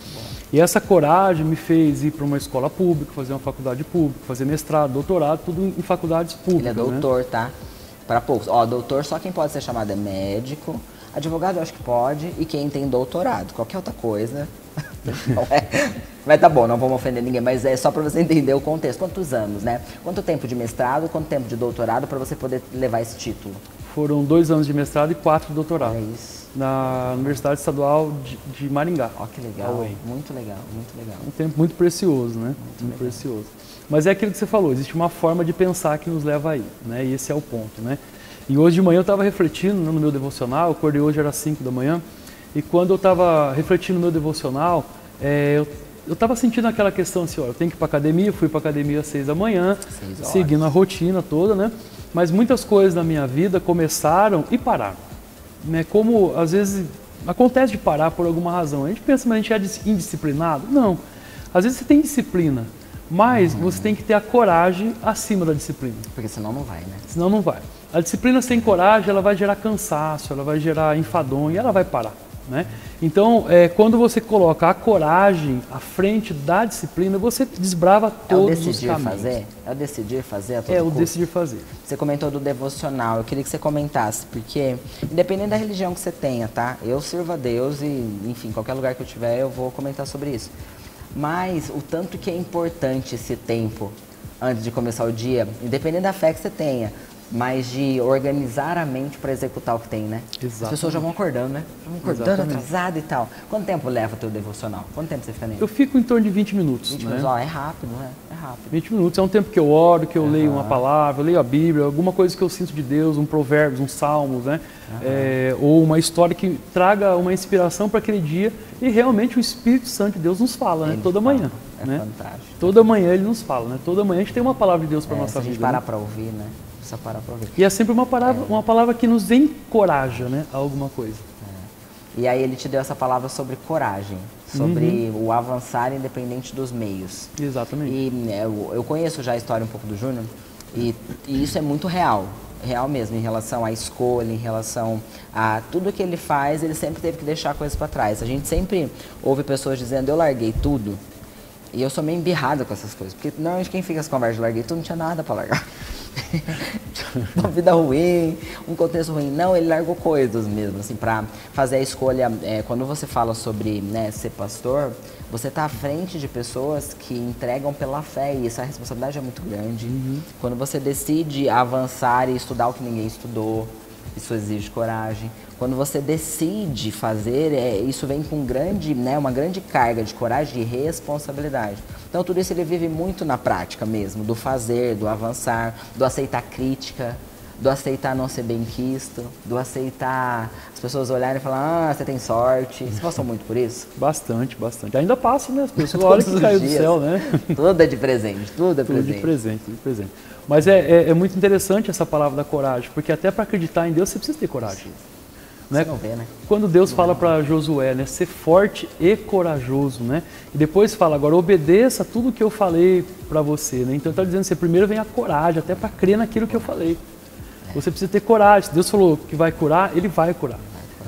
E essa coragem me fez ir para uma escola pública, fazer uma faculdade pública, fazer mestrado, doutorado, tudo em faculdades públicas. Ele é doutor, né? Tá? Para poucos. Ó, doutor, só quem pode ser chamado é médico, advogado eu acho que pode, e quem tem doutorado. Qualquer outra coisa... Não é. Mas tá bom, não vamos ofender ninguém, mas é só para você entender o contexto. Quantos anos, né? Quanto tempo de mestrado, quanto tempo de doutorado para você poder levar esse título? Foram 2 anos de mestrado e 4 de doutorado. É isso. Na Universidade Estadual de Maringá. Ó, que legal. Muito legal, muito legal. Um tempo muito precioso, né? Muito precioso. Mas é aquilo que você falou, existe uma forma de pensar que nos leva aí, né? E esse é o ponto, né? E hoje de manhã eu estava refletindo no meu devocional, eu acordei hoje, era 5 da manhã, e quando eu estava refletindo no meu devocional, eu estava sentindo aquela questão assim, ó, eu tenho que ir para academia, fui para academia às 6 da manhã, seguindo a rotina toda, né? Mas muitas coisas na minha vida começaram e pararam, né? Como às vezes acontece de parar por alguma razão. A gente pensa, mas a gente é indisciplinado? Não. Às vezes você tem disciplina, mas você tem que ter a coragem acima da disciplina. Porque senão não vai, né? Senão não vai. A disciplina sem coragem, ela vai gerar cansaço, ela vai gerar enfadonho e ela vai parar, né? Então, quando você coloca a coragem à frente da disciplina, você desbrava todos os caminhos. É o decidir fazer a todo custo? Decidir fazer. Você comentou do devocional, eu queria que você comentasse, porque independente da religião que você tenha, tá? Eu sirvo a Deus e, enfim, qualquer lugar que eu tiver, eu vou comentar sobre isso. Mas o tanto que é importante esse tempo antes de começar o dia, independente da fé que você tenha, mas de organizar a mente para executar o que tem, né? Exatamente. As pessoas já vão acordando, né? Já vão acordando atrasado e tal. Quanto tempo leva o teu devocional? Quanto tempo você fica nele? Eu fico em torno de 20 minutos. 20 né? minutos, ó, é rápido, né? É rápido. 20 minutos é um tempo que eu oro, que eu leio uma palavra, eu leio a Bíblia, alguma coisa que eu sinto de Deus, um provérbios, um salmos, né? Ou uma história que traga uma inspiração para aquele dia e realmente o Espírito Santo de Deus nos fala, né? Ele Toda fala. manhã. É né? fantástico. Toda manhã ele nos fala, né? Toda manhã a gente tem uma palavra de Deus para nossa Se a gente vida. parar né? para ouvir, né? Precisa parar para ouvir. E é sempre uma palavra que nos encoraja, né? A alguma coisa. E aí ele te deu essa palavra sobre coragem, sobre o avançar independente dos meios. Exatamente. E eu conheço já a história um pouco do Júnior e isso é muito real mesmo, em relação à escolha, em relação a tudo que ele faz, ele sempre teve que deixar coisas para trás. A gente sempre ouve pessoas dizendo, eu larguei tudo, e eu sou meio embirrada com essas coisas, porque normalmente quem fica com as conversas de larguei tudo não tinha nada para largar. Uma vida ruim, um contexto ruim. Não, ele largou coisas mesmo, assim, para fazer a escolha. Quando você fala sobre, né, ser pastor, você está à frente de pessoas que entregam pela fé e essa responsabilidade é muito grande. Quando você decide avançar e estudar o que ninguém estudou, isso exige coragem. Quando você decide fazer, isso vem com uma grande carga de coragem e responsabilidade. Então tudo isso ele vive muito na prática mesmo, do fazer, do avançar, do aceitar crítica, do aceitar não ser benquisto, do aceitar as pessoas olharem e falar, você tem sorte. Você passou muito por isso? Bastante, bastante. Ainda passa, né? As pessoas olham que caiu do céu, né? Tudo é de presente, tudo é presente. Tudo de presente. Mas é muito interessante essa palavra da coragem, porque até para acreditar em Deus você precisa ter coragem. Né? Você não vê, né? Quando Deus fala para Josué, né, ser forte e corajoso, né? E depois fala, agora obedeça tudo que eu falei para você, né? Então ele está dizendo assim, primeiro vem a coragem, até para crer naquilo que eu falei. Você precisa ter coragem. Se Deus falou que vai curar, Ele vai curar.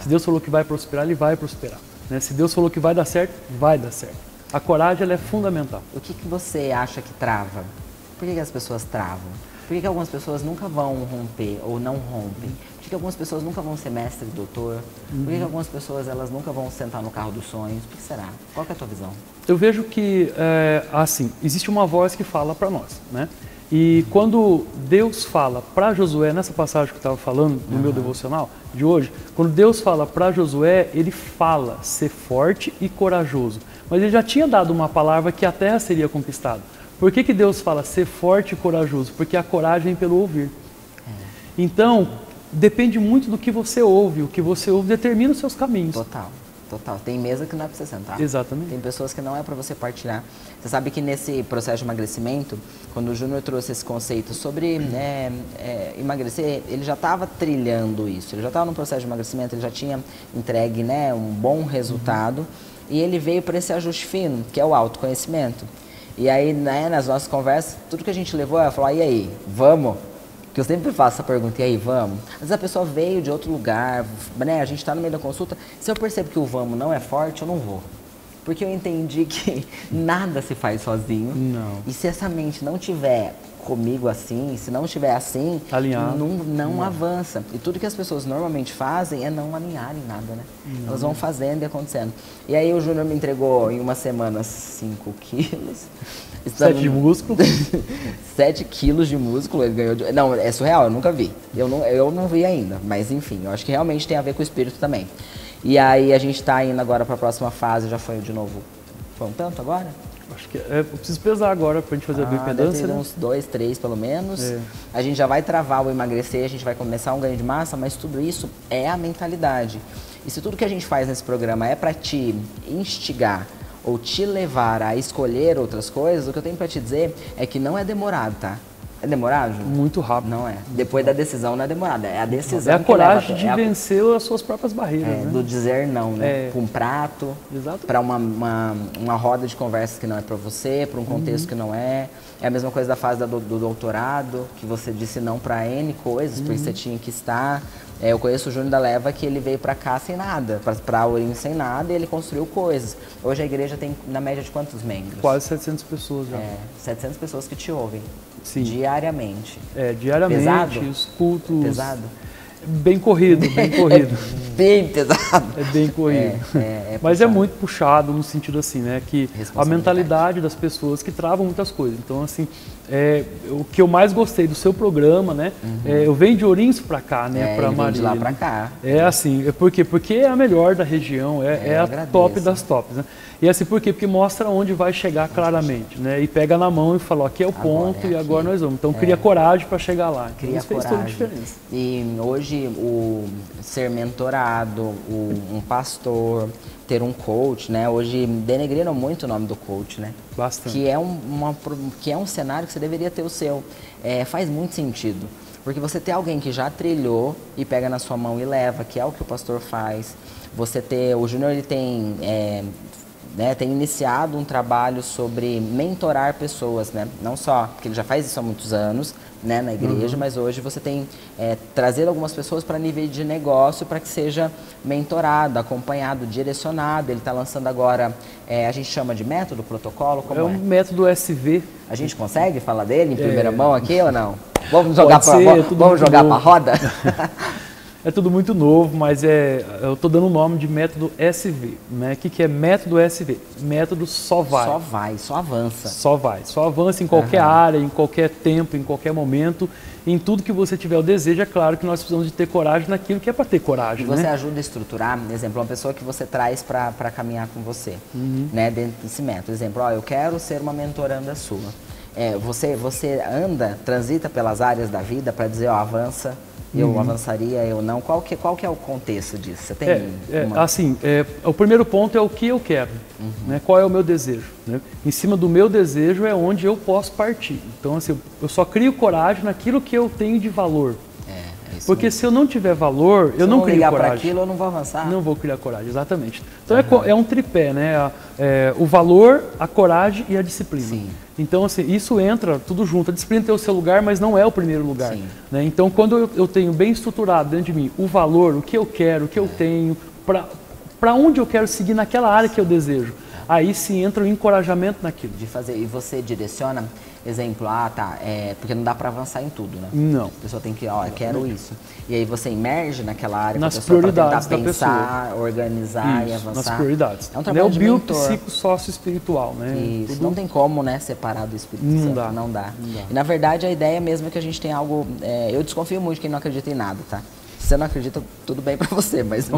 Se Deus falou que vai prosperar, Ele vai prosperar. Né? Se Deus falou que vai dar certo, vai dar certo. A coragem ela é fundamental. O que você acha que trava? Por que as pessoas travam? Por que algumas pessoas nunca vão romper ou não rompem? Por que algumas pessoas nunca vão ser mestre e doutor? Por que algumas pessoas elas nunca vão sentar no carro dos sonhos? Por que será? Qual que é a tua visão? Eu vejo que, assim, existe uma voz que fala para nós, né? E quando Deus fala para Josué, nessa passagem que eu estava falando, no meu devocional de hoje, quando Deus fala para Josué, Ele fala ser forte e corajoso. Mas Ele já tinha dado uma palavra que a terra seria conquistada. Por que Deus fala ser forte e corajoso? Porque a coragem vem pelo ouvir. Então, depende muito do que você ouve. O que você ouve determina os seus caminhos. Total. Tem mesa que não é para você sentar. Exatamente. Tem pessoas que não é para você partilhar. Você sabe que nesse processo de emagrecimento, quando o Júnior trouxe esse conceito sobre emagrecer, ele já estava trilhando isso. Ele já estava no processo de emagrecimento, ele já tinha entregue, né, um bom resultado. E ele veio para esse ajuste fino, que é o autoconhecimento. E aí, né, nas nossas conversas, tudo que a gente levou, ela falou, e aí, vamos? Que eu sempre faço essa pergunta, e aí, vamos? Às vezes a pessoa veio de outro lugar, né, a gente está no meio da consulta, se eu percebo que o vamos não é forte, eu não vou. Porque eu entendi que nada se faz sozinho. Não. E se essa mente não tiver comigo assim, se não estiver assim, alinhado, não avança. E tudo que as pessoas normalmente fazem é não alinharem nada, né? Elas vão fazendo e acontecendo. E aí o Júnior me entregou em uma semana 5 quilos. 7 de músculo. 7 quilos de músculo ele ganhou. Não, é surreal, eu nunca vi. Eu não vi ainda, mas enfim, eu acho que realmente tem a ver com o espírito também. E aí a gente está indo agora para a próxima fase, já foi de novo, foi um tanto agora? Acho que eu preciso pesar agora para a gente fazer a bioimpedância, né? Uns 2, 3 pelo menos. A gente já vai travar o emagrecer, a gente vai começar um ganho de massa, mas tudo isso é a mentalidade. E se tudo que a gente faz nesse programa é para te instigar ou te levar a escolher outras coisas, o que eu tenho para te dizer é que não é demorado, tá? É demorado, Júnior? Muito rápido. Não é. Depois da decisão não é demorado. É a decisão. É a coragem de vencer as suas próprias barreiras. Né? Do dizer não, né? Para um prato, para uma roda de conversas que não é para você, para um contexto que não é. É a mesma coisa da fase do doutorado, que você disse não para N coisas, porque você tinha que estar. Eu conheço o Júnior da Leva que ele veio para cá sem nada, para a Ourinho sem nada, e ele construiu coisas. Hoje a igreja tem na média de quantos membros? Quase 700 pessoas já. 700 pessoas que te ouvem. Sim. Diariamente. Diariamente. Pesado? Os cultos. Pesado? Bem corrido, bem corrido. Bem pesado. É bem corrido. Mas é muito puxado no sentido assim, né? Que a mentalidade das pessoas que travam muitas coisas. Então, assim, o que eu mais gostei do seu programa, né? Eu venho de Ourinhos para cá, né? Para Marília. De lá para cá. É assim, por quê? Porque é a melhor da região, é a top das tops, né? E assim, por quê? Porque mostra onde vai chegar claramente, né? E pega na mão e fala, ó, aqui é o ponto e agora nós vamos. Então cria coragem para chegar lá. Cria isso fez toda a diferença. E hoje o ser mentorado, um pastor, ter um coach, né? Hoje denegriram muito o nome do coach, né? Bastante. Que é um cenário que você deveria ter o seu. Faz muito sentido. Porque você ter alguém que já trilhou e pega na sua mão e leva, que é o que o pastor faz. O Júnior, ele tem iniciado um trabalho sobre mentorar pessoas, né? Não só, porque ele já faz isso há muitos anos, né, na igreja, mas hoje você tem trazer algumas pessoas para nível de negócio para que seja mentorado, acompanhado, direcionado. Ele está lançando agora, a gente chama de método, protocolo, como um método SV. A gente consegue falar dele em primeira mão aqui ou não? Vamos jogar para a roda? É tudo muito novo, mas eu estou dando o nome de método SV. Né? O que é método SV? Método só vai. Só vai, só avança. Só vai, só avança em qualquer área, em qualquer tempo, em qualquer momento. Em tudo que você tiver o desejo, é claro que nós precisamos de ter coragem naquilo que é para ter coragem. E você ajuda a estruturar, por exemplo, uma pessoa que você traz para caminhar com você, né, dentro desse método. Por exemplo, eu quero ser uma mentoranda sua. Você transita pelas áreas da vida para dizer, avança, eu avançaria, eu não. Qual que é o contexto disso? Você tem o primeiro ponto é o que eu quero, né? Qual é o meu desejo, né? Em cima do meu desejo é onde eu posso partir. Então, assim, eu só crio coragem naquilo que eu tenho de valor. Porque se eu não tiver valor, eu não crio coragem. Se eu não ligar para aquilo, eu não vou avançar. Não vou criar coragem, exatamente. Então é um tripé, né? O valor, a coragem e a disciplina. Sim. Então, assim, isso entra tudo junto. A disciplina tem o seu lugar, mas não é o primeiro lugar. Né? Então, quando eu tenho bem estruturado dentro de mim o valor, o que eu quero, o que eu tenho, para onde eu quero seguir naquela área que eu desejo, aí sim entra o encorajamento naquilo. De fazer. E você direciona, exemplo, porque não dá para avançar em tudo, né? Não. A pessoa tem que, quero isso. E aí você emerge naquela área nas prioridades para pensar, organizar e avançar. Nas prioridades. É um trabalho de mentor. Biopsico-sócio-espiritual, né? Isso. Tudo... Não tem como, né, separar do Espírito Santo. Não dá. E na verdade a ideia mesmo é que a gente tem algo... eu desconfio muito de quem não acredita em nada, tá? Se você não acredita, tudo bem para você, mas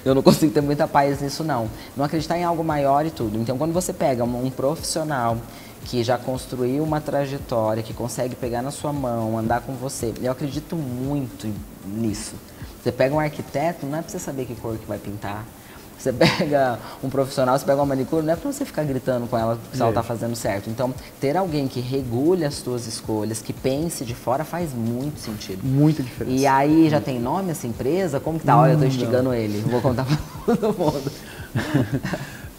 eu não consigo ter muita paz nisso, não. Não acreditar em algo maior e tudo. Então, quando você pega um profissional que já construiu uma trajetória, que consegue pegar na sua mão, andar com você, eu acredito muito nisso. Você pega um arquiteto, não é para você saber que cor que vai pintar. Você pega um profissional, você pega uma manicure, não é para você ficar gritando com ela se ela está fazendo certo. Então, ter alguém que regule as suas escolhas, que pense de fora, faz muito sentido. Muita diferença. E aí, já tem nome essa empresa? Como que tá? Olha, eu estou instigando ele. Vou contar para todo mundo.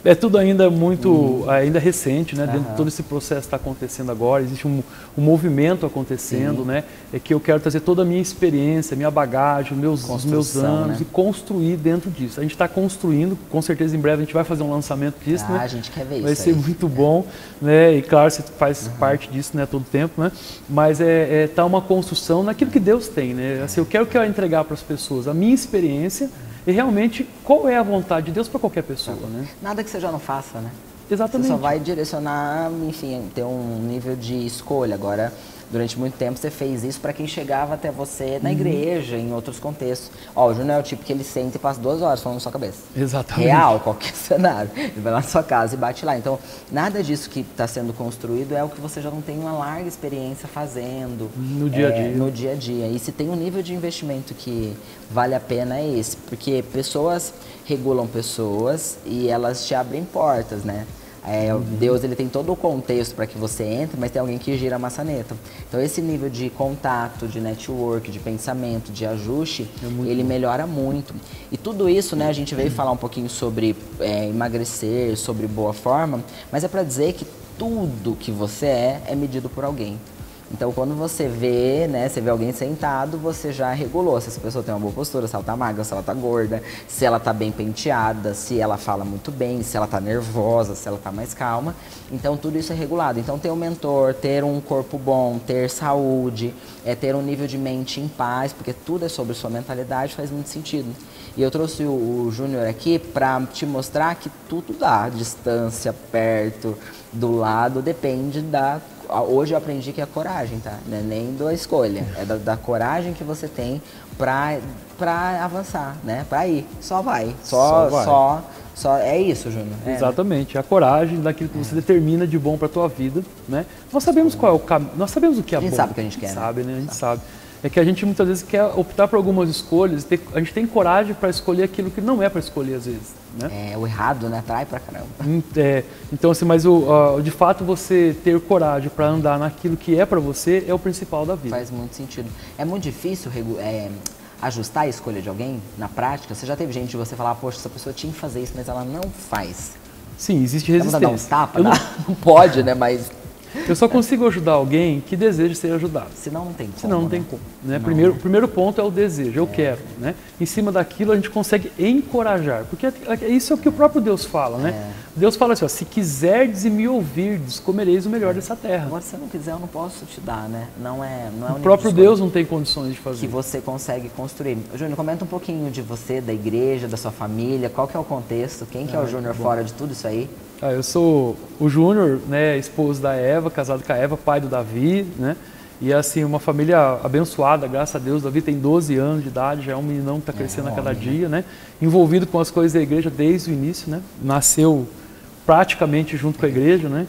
É tudo ainda muito ainda recente, né? Dentro de todo esse processo está acontecendo agora, existe um movimento acontecendo, né? É que eu quero trazer toda a minha experiência, minha bagagem, os meus anos, né? E construir dentro disso. A gente está construindo, com certeza em breve a gente vai fazer um lançamento disso, né? A gente quer ver isso. Vai ser muito bom, né? E claro, você faz parte disso, né? Todo tempo, né? Mas tá uma construção naquilo que Deus tem, né? Assim, eu quero entregar para as pessoas a minha experiência. E realmente, qual é a vontade de Deus para qualquer pessoa, né? Nada que você já não faça, né? Exatamente. Você só vai direcionar, enfim, ter um nível de escolha. Agora, durante muito tempo, você fez isso para quem chegava até você na igreja, em outros contextos. O Júnior é o tipo que ele senta e passa 2 horas falando na sua cabeça. Exatamente. Real, qualquer cenário. Ele vai lá na sua casa e bate lá. Então, nada disso que está sendo construído é o que você já não tem uma larga experiência fazendo. No dia a dia. No dia a dia. E se tem um nível de investimento que vale a pena é esse. Porque pessoas regulam pessoas e elas te abrem portas, né? Deus, ele tem todo o contexto para que você entre, mas tem alguém que gira a maçaneta. Então, esse nível de contato, de network, de pensamento, de ajuste, ele melhora muito. E tudo isso, né, a gente veio falar um pouquinho sobre emagrecer, sobre boa forma, mas é para dizer que tudo que você é medido por alguém. Então, quando você vê, né, você vê alguém sentado, você já regulou se essa pessoa tem uma boa postura, se ela tá magra, se ela tá gorda, se ela tá bem penteada, se ela fala muito bem, se ela tá nervosa, se ela tá mais calma. Então, tudo isso é regulado. Então, ter um mentor, ter um corpo bom, ter saúde, ter um nível de mente em paz, porque tudo é sobre sua mentalidade, faz muito sentido. E eu trouxe o Júnior aqui para te mostrar que tudo dá, distância, perto, do lado, depende da hoje eu aprendi que é coragem, tá? Não é nem da escolha, é da coragem que você tem pra avançar, né? Pra ir, só vai. Só é isso, Júnior. Exatamente, a coragem daquilo que você determina de bom para a tua vida, né? Nós sabemos qual é o caminho, nós sabemos o que é bom. A gente sabe o que a gente quer, sabe, né? A gente sabe. É que a gente muitas vezes quer optar por algumas escolhas, a gente tem coragem para escolher aquilo que não é para escolher às vezes, né? O errado, né? Atrai pra caramba. Então assim, mas de fato você ter coragem para andar naquilo que é para você é o principal da vida. Faz muito sentido. É muito difícil ajustar a escolha de alguém na prática? Você já teve gente de você falar, poxa, essa pessoa tinha que fazer isso, mas ela não faz. Sim, existe resistência. Vamos dar um tapa? Não pode, né? Mas... Eu só consigo ajudar alguém que deseja ser ajudado. Senão não tem como. Senão não tem como. Né? O primeiro ponto é o desejo, eu quero. Né? Em cima daquilo a gente consegue encorajar, porque isso é o que o próprio Deus fala. Né? Deus fala assim, ó, se quiserdes e me ouvirdes, comereis o melhor dessa terra. Agora, se eu não quiser, eu não posso te dar, né? Não é o próprio Deus não tem condições de fazer. Que você consegue construir. Júnior, comenta um pouquinho de você, da igreja, da sua família, qual que é o contexto, quem que é o Júnior fora de tudo isso aí? Eu sou o Júnior, né, esposo da Eva, casado com a Eva, pai do Davi, né? E assim, uma família abençoada, graças a Deus. Davi tem 12 anos de idade, já é um meninão que está crescendo a cada dia, né? Envolvido com as coisas da igreja desde o início, né? Nasceu praticamente junto com a igreja, né?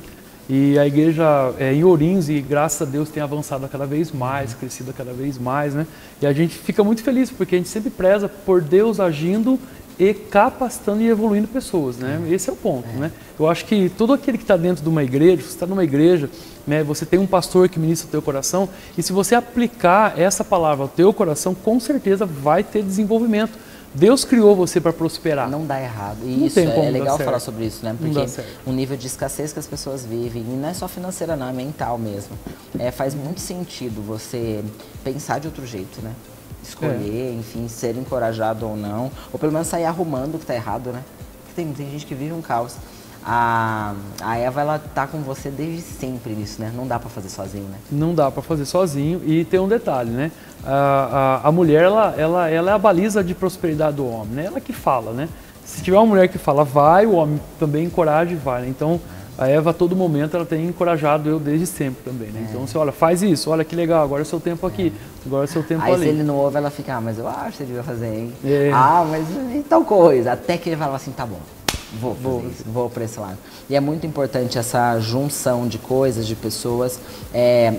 E a igreja em Ourinhos, e graças a Deus tem avançado cada vez mais, crescido cada vez mais, né? E a gente fica muito feliz, porque a gente sempre preza por Deus agindo e capacitando e evoluindo pessoas, né? Esse é o ponto, né? Eu acho que todo aquele que está dentro de uma igreja, você está numa igreja, né? Você tem um pastor que ministra o teu coração, e se você aplicar essa palavra ao teu coração, com certeza vai ter desenvolvimento. Deus criou você para prosperar. Não dá errado. E isso é legal falar sobre isso, né? Porque o nível de escassez que as pessoas vivem, e não é só financeira não, é mental mesmo. Faz muito sentido você pensar de outro jeito, né? Escolher, enfim, ser encorajado ou não. Ou pelo menos sair arrumando o que está errado, né? Porque tem gente que vive um caos. A Eva, ela tá com você desde sempre nisso, né? Não dá para fazer sozinho, né? Não dá para fazer sozinho. E tem um detalhe, né? A mulher, ela é a baliza de prosperidade do homem, né? Ela que fala, né? Se tiver uma mulher que fala vai, o homem também encoraja e vai, né? Então, a Eva, a todo momento, ela tem encorajado eu desde sempre também, né? Então, você olha, faz isso, olha que legal, agora é o seu tempo aqui, agora é o seu tempo ali. Aí, se ele não ouve, ela fica, mas eu acho que você devia fazer, hein? Mas e tal coisa. Até que ele fala assim, tá bom, vou para esse lado. E é muito importante essa junção de coisas, de pessoas.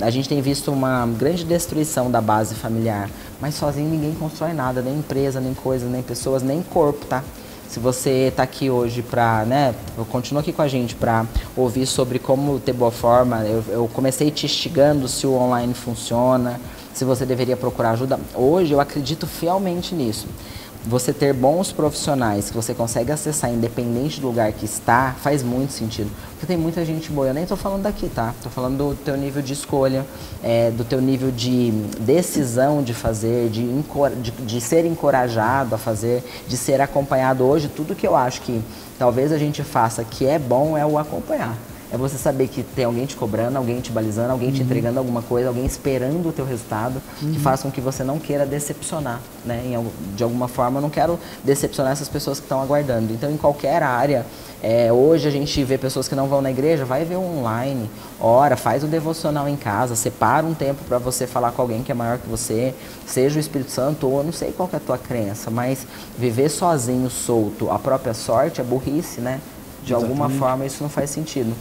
A gente tem visto uma grande destruição da base familiar, mas sozinho ninguém constrói nada, nem empresa, nem coisas, nem pessoas, nem corpo, tá? Se você está aqui hoje para, né, continua aqui com a gente para ouvir sobre como ter boa forma, eu comecei te instigando se o online funciona, se você deveria procurar ajuda. Hoje eu acredito fielmente nisso. Você ter bons profissionais que você consegue acessar independente do lugar que está, faz muito sentido. Porque tem muita gente boa, eu nem estou falando daqui, tá? Estou falando do teu nível de escolha, do teu nível de decisão de fazer, de ser encorajado a fazer, de ser acompanhado. Hoje, tudo que eu acho que talvez a gente faça que é bom é o acompanhar. É você saber que tem alguém te cobrando, alguém te balizando, alguém te entregando alguma coisa, alguém esperando o teu resultado, que faz com que você não queira decepcionar, né? De alguma forma, eu não quero decepcionar essas pessoas que estão aguardando. Então, em qualquer área, hoje a gente vê pessoas que não vão na igreja, vai ver online, ora, faz o devocional em casa, separa um tempo para você falar com alguém que é maior que você, seja o Espírito Santo ou eu não sei qual que é a tua crença, mas viver sozinho, solto, a própria sorte é burrice, né? De alguma forma, isso não faz sentido.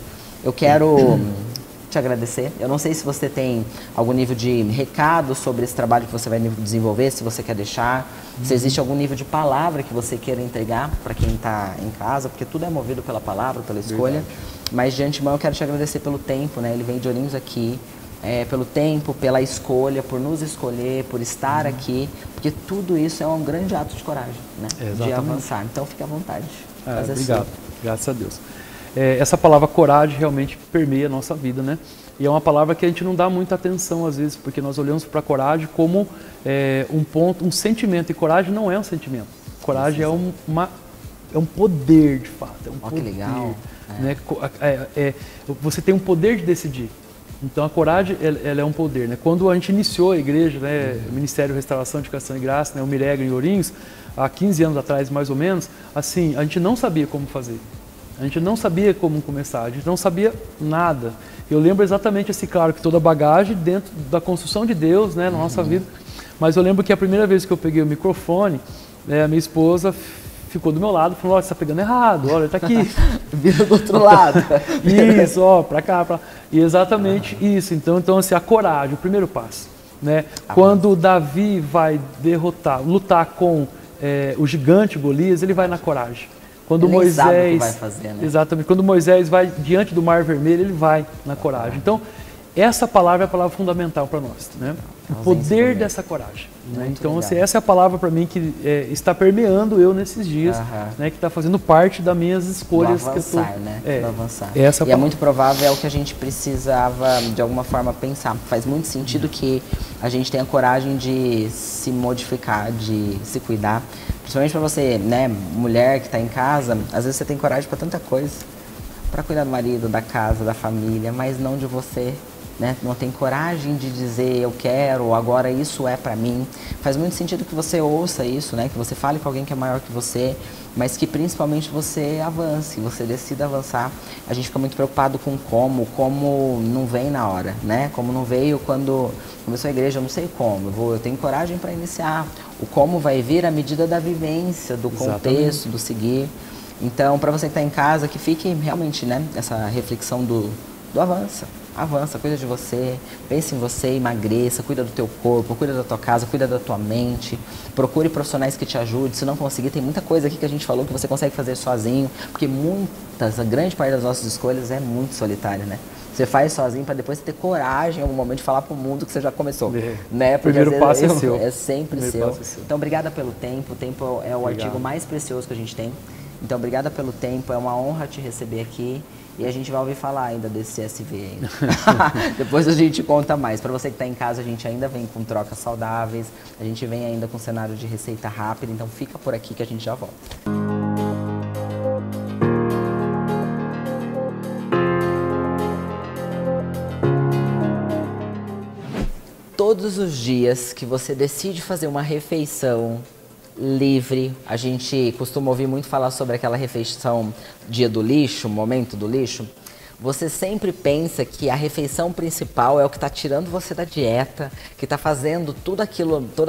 Eu quero te agradecer. Eu não sei se você tem algum nível de recado sobre esse trabalho que você vai desenvolver, se você quer deixar, se existe algum nível de palavra que você queira entregar para quem está em casa, porque tudo é movido pela palavra, pela escolha. Mas de antemão eu quero te agradecer pelo tempo, né? Ele vem de Ourinhos aqui, pelo tempo, pela escolha, por nos escolher, por estar aqui, porque tudo isso é um grande ato de coragem, né? De avançar. Então fique à vontade. Obrigado, graças a Deus. Essa palavra coragem realmente permeia a nossa vida, né? E é uma palavra que a gente não dá muita atenção às vezes, porque nós olhamos para a coragem como um sentimento, e coragem não é um sentimento. Coragem é um poder, de fato. É um poder, que legal. Né? Você tem um poder de decidir. Então a coragem, ela é um poder, né? Quando a gente iniciou a igreja, né, o Ministério Restauração, Educação e Graça, né, o Miregra em Ourinhos, há 15 anos atrás mais ou menos, assim, a gente não sabia como fazer. A gente não sabia como começar, a gente não sabia nada. Eu lembro exatamente assim, claro, que toda a bagagem dentro da construção de Deus, né, na nossa vida. Mas eu lembro que a primeira vez que eu peguei o microfone, a minha esposa ficou do meu lado, falou: olha, você está pegando errado, olha, está aqui. Vira do outro lado. Isso, ó, para cá, para lá. E exatamente isso. Então assim, a coragem, o primeiro passo. Né? Quando Davi vai lutar com o gigante Golias, ele vai na coragem. Quando ele Moisés sabe o que vai fazer, né? Exatamente. Quando Moisés vai diante do Mar Vermelho, ele vai na coragem. Então, essa palavra é a palavra fundamental para nós, né? O poder dessa coragem. Né? Então, assim, essa é a palavra para mim que está permeando eu nesses dias, né? Que está fazendo parte das minhas escolhas. Do avançar, que eu tô, né? Do avançar. Essa e é muito provável, é o que a gente precisava, de alguma forma, pensar. Faz muito sentido que a gente tenha coragem de se modificar, de se cuidar. Principalmente para você, né, mulher que está em casa, às vezes você tem coragem para tanta coisa. Para cuidar do marido, da casa, da família, mas não de você. Né? Não tem coragem de dizer eu quero, agora isso é para mim. Faz muito sentido que você ouça isso, né? Que você fale com alguém que é maior que você, mas que principalmente você avance, você decida avançar. A gente fica muito preocupado com como não vem na hora, né? Como não veio quando começou a igreja, eu não sei como, eu tenho coragem para iniciar. O como vai vir à medida da vivência, do contexto, do seguir. Então, para você que está em casa, que fique realmente, né, essa reflexão do avança. Avança, cuida de você, pense em você, emagreça, cuida do teu corpo, cuida da tua casa, cuida da tua mente, procure profissionais que te ajudem. Se não conseguir, tem muita coisa aqui que a gente falou que você consegue fazer sozinho, porque a grande parte das nossas escolhas é muito solitária, né? Você faz sozinho para depois você ter coragem em algum momento de falar para o mundo que você já começou, né? Porque primeiro passo é seu. É sempre seu. Então, obrigada pelo tempo. O tempo é o artigo mais precioso que a gente tem. Então, obrigada pelo tempo. É uma honra te receber aqui. E a gente vai ouvir falar ainda desse CSV ainda. Depois a gente conta mais. Para você que está em casa, a gente ainda vem com trocas saudáveis. A gente vem ainda com cenário de receita rápida. Então fica por aqui que a gente já volta. Todos os dias que você decide fazer uma refeição livre, a gente costuma ouvir muito falar sobre aquela refeição dia do lixo, momento do lixo. Você sempre pensa que a refeição principal é o que está tirando você da dieta, que está fazendo tudo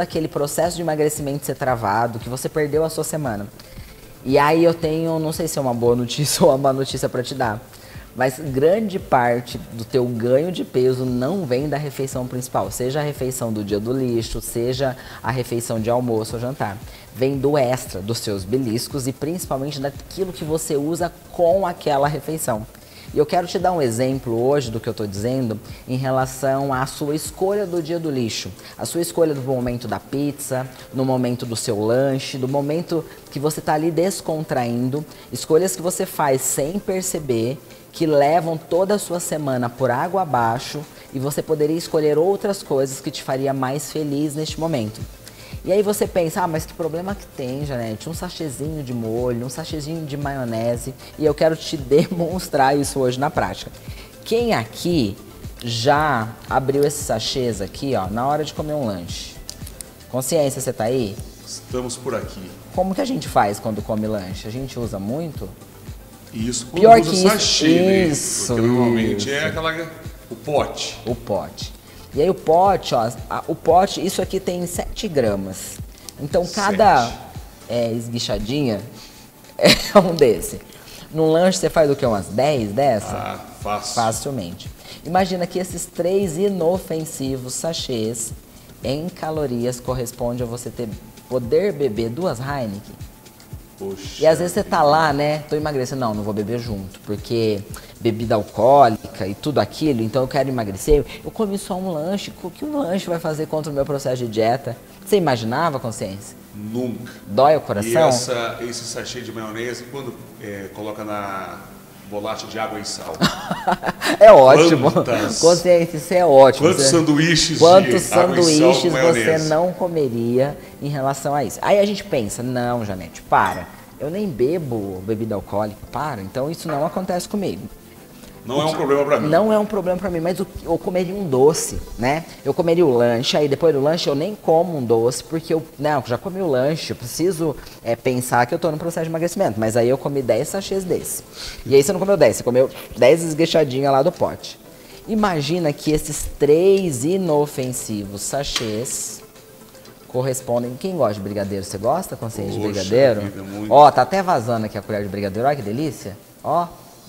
aquele processo de emagrecimento ser travado, que você perdeu a sua semana. E aí eu tenho, não sei se é uma boa notícia ou uma má notícia para te dar, mas grande parte do teu ganho de peso não vem da refeição principal, seja a refeição do dia do lixo, seja a refeição de almoço ou jantar. Vem do extra, dos seus beliscos e principalmente daquilo que você usa com aquela refeição. E eu quero te dar um exemplo hoje do que eu estou dizendo em relação à sua escolha do dia do lixo. A sua escolha do momento da pizza, no momento do seu lanche, do momento que você está ali descontraindo. Escolhas que você faz sem perceber, que levam toda a sua semana por água abaixo e você poderia escolher outras coisas que te faria mais feliz neste momento. E aí você pensa, mas que problema que tem, Janete? Um sachêzinho de molho, um sachêzinho de maionese, e eu quero te demonstrar isso hoje na prática. Quem aqui já abriu esses sachês aqui, ó, na hora de comer um lanche? Consciência, você tá aí? Estamos por aqui. Como que a gente faz quando come lanche? A gente usa muito? Isso, quando pior usa que sachê, isso, porque normalmente isso. é o pote. O pote. E aí o pote, ó, isso aqui tem 7 gramas. Então cada esguichadinha é um desse. Num lanche você faz o quê? Umas 10 dessa? Ah, fácil. Facilmente. Imagina que esses 3 inofensivos sachês em calorias corresponde a você poder beber 2 Heineken. Poxa. E às vezes você tá lá, né? Tô emagrecendo. Não vou beber junto, porque bebida alcoólica e tudo aquilo, então eu quero emagrecer. Eu comi só um lanche. O que um lanche vai fazer contra o meu processo de dieta? Você imaginava, Consciência? Nunca. Dói o coração? E esse sachê de maionese, quando coloca na bolacha de água e sal? É ótimo. Quantas? Consciência, isso é ótimo. Quantos sanduíches Quantos de água e sal sanduíches com maionese? você não comeria em relação a isso? Aí a gente pensa, não, Janete, para. Eu nem bebo bebida alcoólica, para. Então isso não acontece comigo. Não é um problema pra mim. Não é um problema pra mim, mas eu comeria um doce, né? Eu comeria o lanche, aí depois do lanche eu nem como um doce, porque eu já comi o lanche, eu preciso pensar que eu tô no processo de emagrecimento. Mas aí eu comi 10 sachês desse. E aí você não comeu 10, você comeu 10 esguechadinhas lá do pote. Imagina que esses 3 inofensivos sachês correspondem... Quem gosta de brigadeiro? Você gosta, consciente, de brigadeiro? Ó, tá até vazando aqui a colher de brigadeiro, olha que delícia. Ó.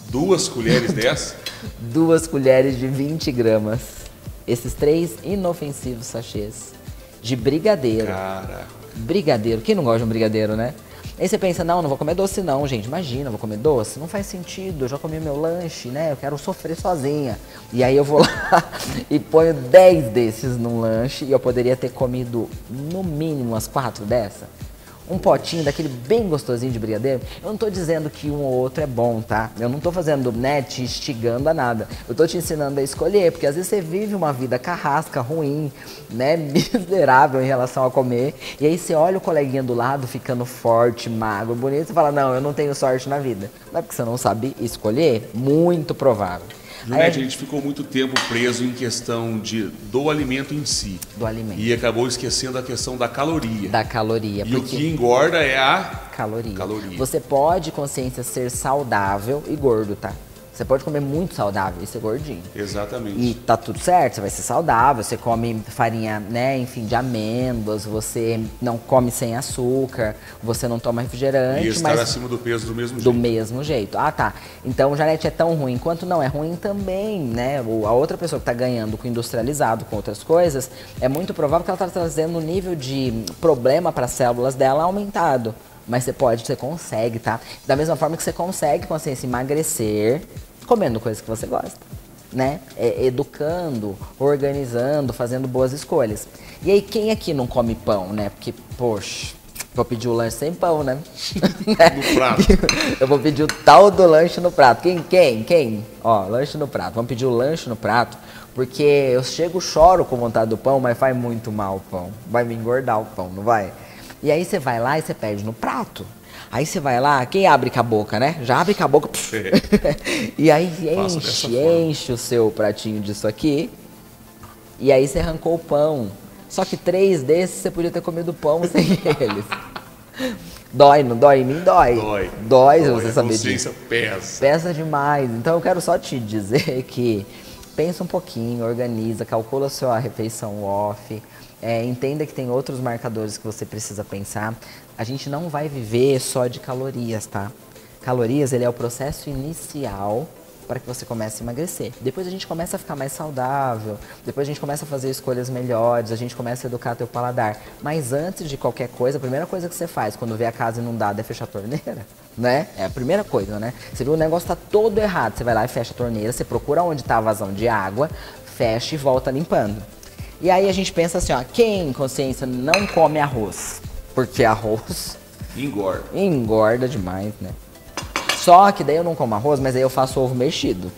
2 colheres dessa? 2 colheres de 20 gramas. Esses 3 inofensivos sachês de brigadeiro. Cara. Brigadeiro. Quem não gosta de um brigadeiro, né? Aí você pensa, não vou comer doce não, gente. Imagina, vou comer doce? Não faz sentido, eu já comi meu lanche, né? Eu quero sofrer sozinha. E aí eu vou lá e ponho 10 desses num lanche e eu poderia ter comido no mínimo umas 4 dessa. Um potinho daquele bem gostosinho de brigadeiro. Eu não tô dizendo que um ou outro é bom, tá? Eu não tô fazendo, te instigando a nada. Eu tô te ensinando a escolher, porque às vezes você vive uma vida carrasca, ruim, né? Miserável em relação a comer. E aí você olha o coleguinha do lado ficando forte, magro, bonito, e fala, não, eu não tenho sorte na vida. Não é porque você não sabe escolher? Muito provável. Junete, a gente ficou muito tempo preso em questão do alimento em si. Do alimento. E acabou esquecendo a questão da caloria. Da caloria. E o que engorda é a caloria. Caloria. Você pode, consciência, ser saudável e gordo, tá? Você pode comer muito saudável e ser gordinho. Exatamente. E tá tudo certo, você vai ser saudável, você come farinha, né, enfim, de amêndoas, você não come sem açúcar, você não toma refrigerante. E estar acima do peso do mesmo jeito. Do mesmo jeito. Ah, tá. Então, Janete, é tão ruim quanto não é ruim também, né? A outra pessoa que tá ganhando com industrializado, com outras coisas, é muito provável que ela tá trazendo um nível de problema para as células dela aumentado. Mas você consegue, tá? Da mesma forma que você consegue, consciência, emagrecer comendo coisas que você gosta, né? Educando, organizando, fazendo boas escolhas. E aí, quem aqui não come pão, né? Porque, poxa, vou pedir o lanche sem pão, né? No prato. Eu vou pedir o tal do lanche no prato. Quem? Ó, lanche no prato. Vamos pedir o lanche no prato, porque eu choro com vontade do pão, mas faz muito mal o pão. Vai me engordar o pão, não vai? E aí você vai lá e você pede no prato. Aí você vai lá, quem abre com a boca, né? Já abre com a boca. E aí enche o seu pratinho disso aqui. E aí você arrancou o pão. Só que 3 desses você podia ter comido pão sem eles. Dói, não dói? Em mim dói. Dói, se você saber disso. Pesa demais. Então eu quero só te dizer que pensa um pouquinho, organiza, calcula a sua refeição off. Entenda que tem outros marcadores que você precisa pensar. A gente não vai viver só de calorias, tá? Calorias, ele é o processo inicial para que você comece a emagrecer. Depois a gente começa a ficar mais saudável, depois a gente começa a fazer escolhas melhores, a gente começa a educar teu paladar. Mas antes de qualquer coisa, a primeira coisa que você faz quando vê a casa inundada é fechar a torneira, né? É a primeira coisa, né? Você viu o negócio tá todo errado, você vai lá e fecha a torneira, você procura onde tá a vazão de água, fecha e volta limpando. E aí a gente pensa assim, ó, quem, consciência, não come arroz? Porque arroz engorda demais, né? Só que daí eu não como arroz, mas aí eu faço ovo mexido.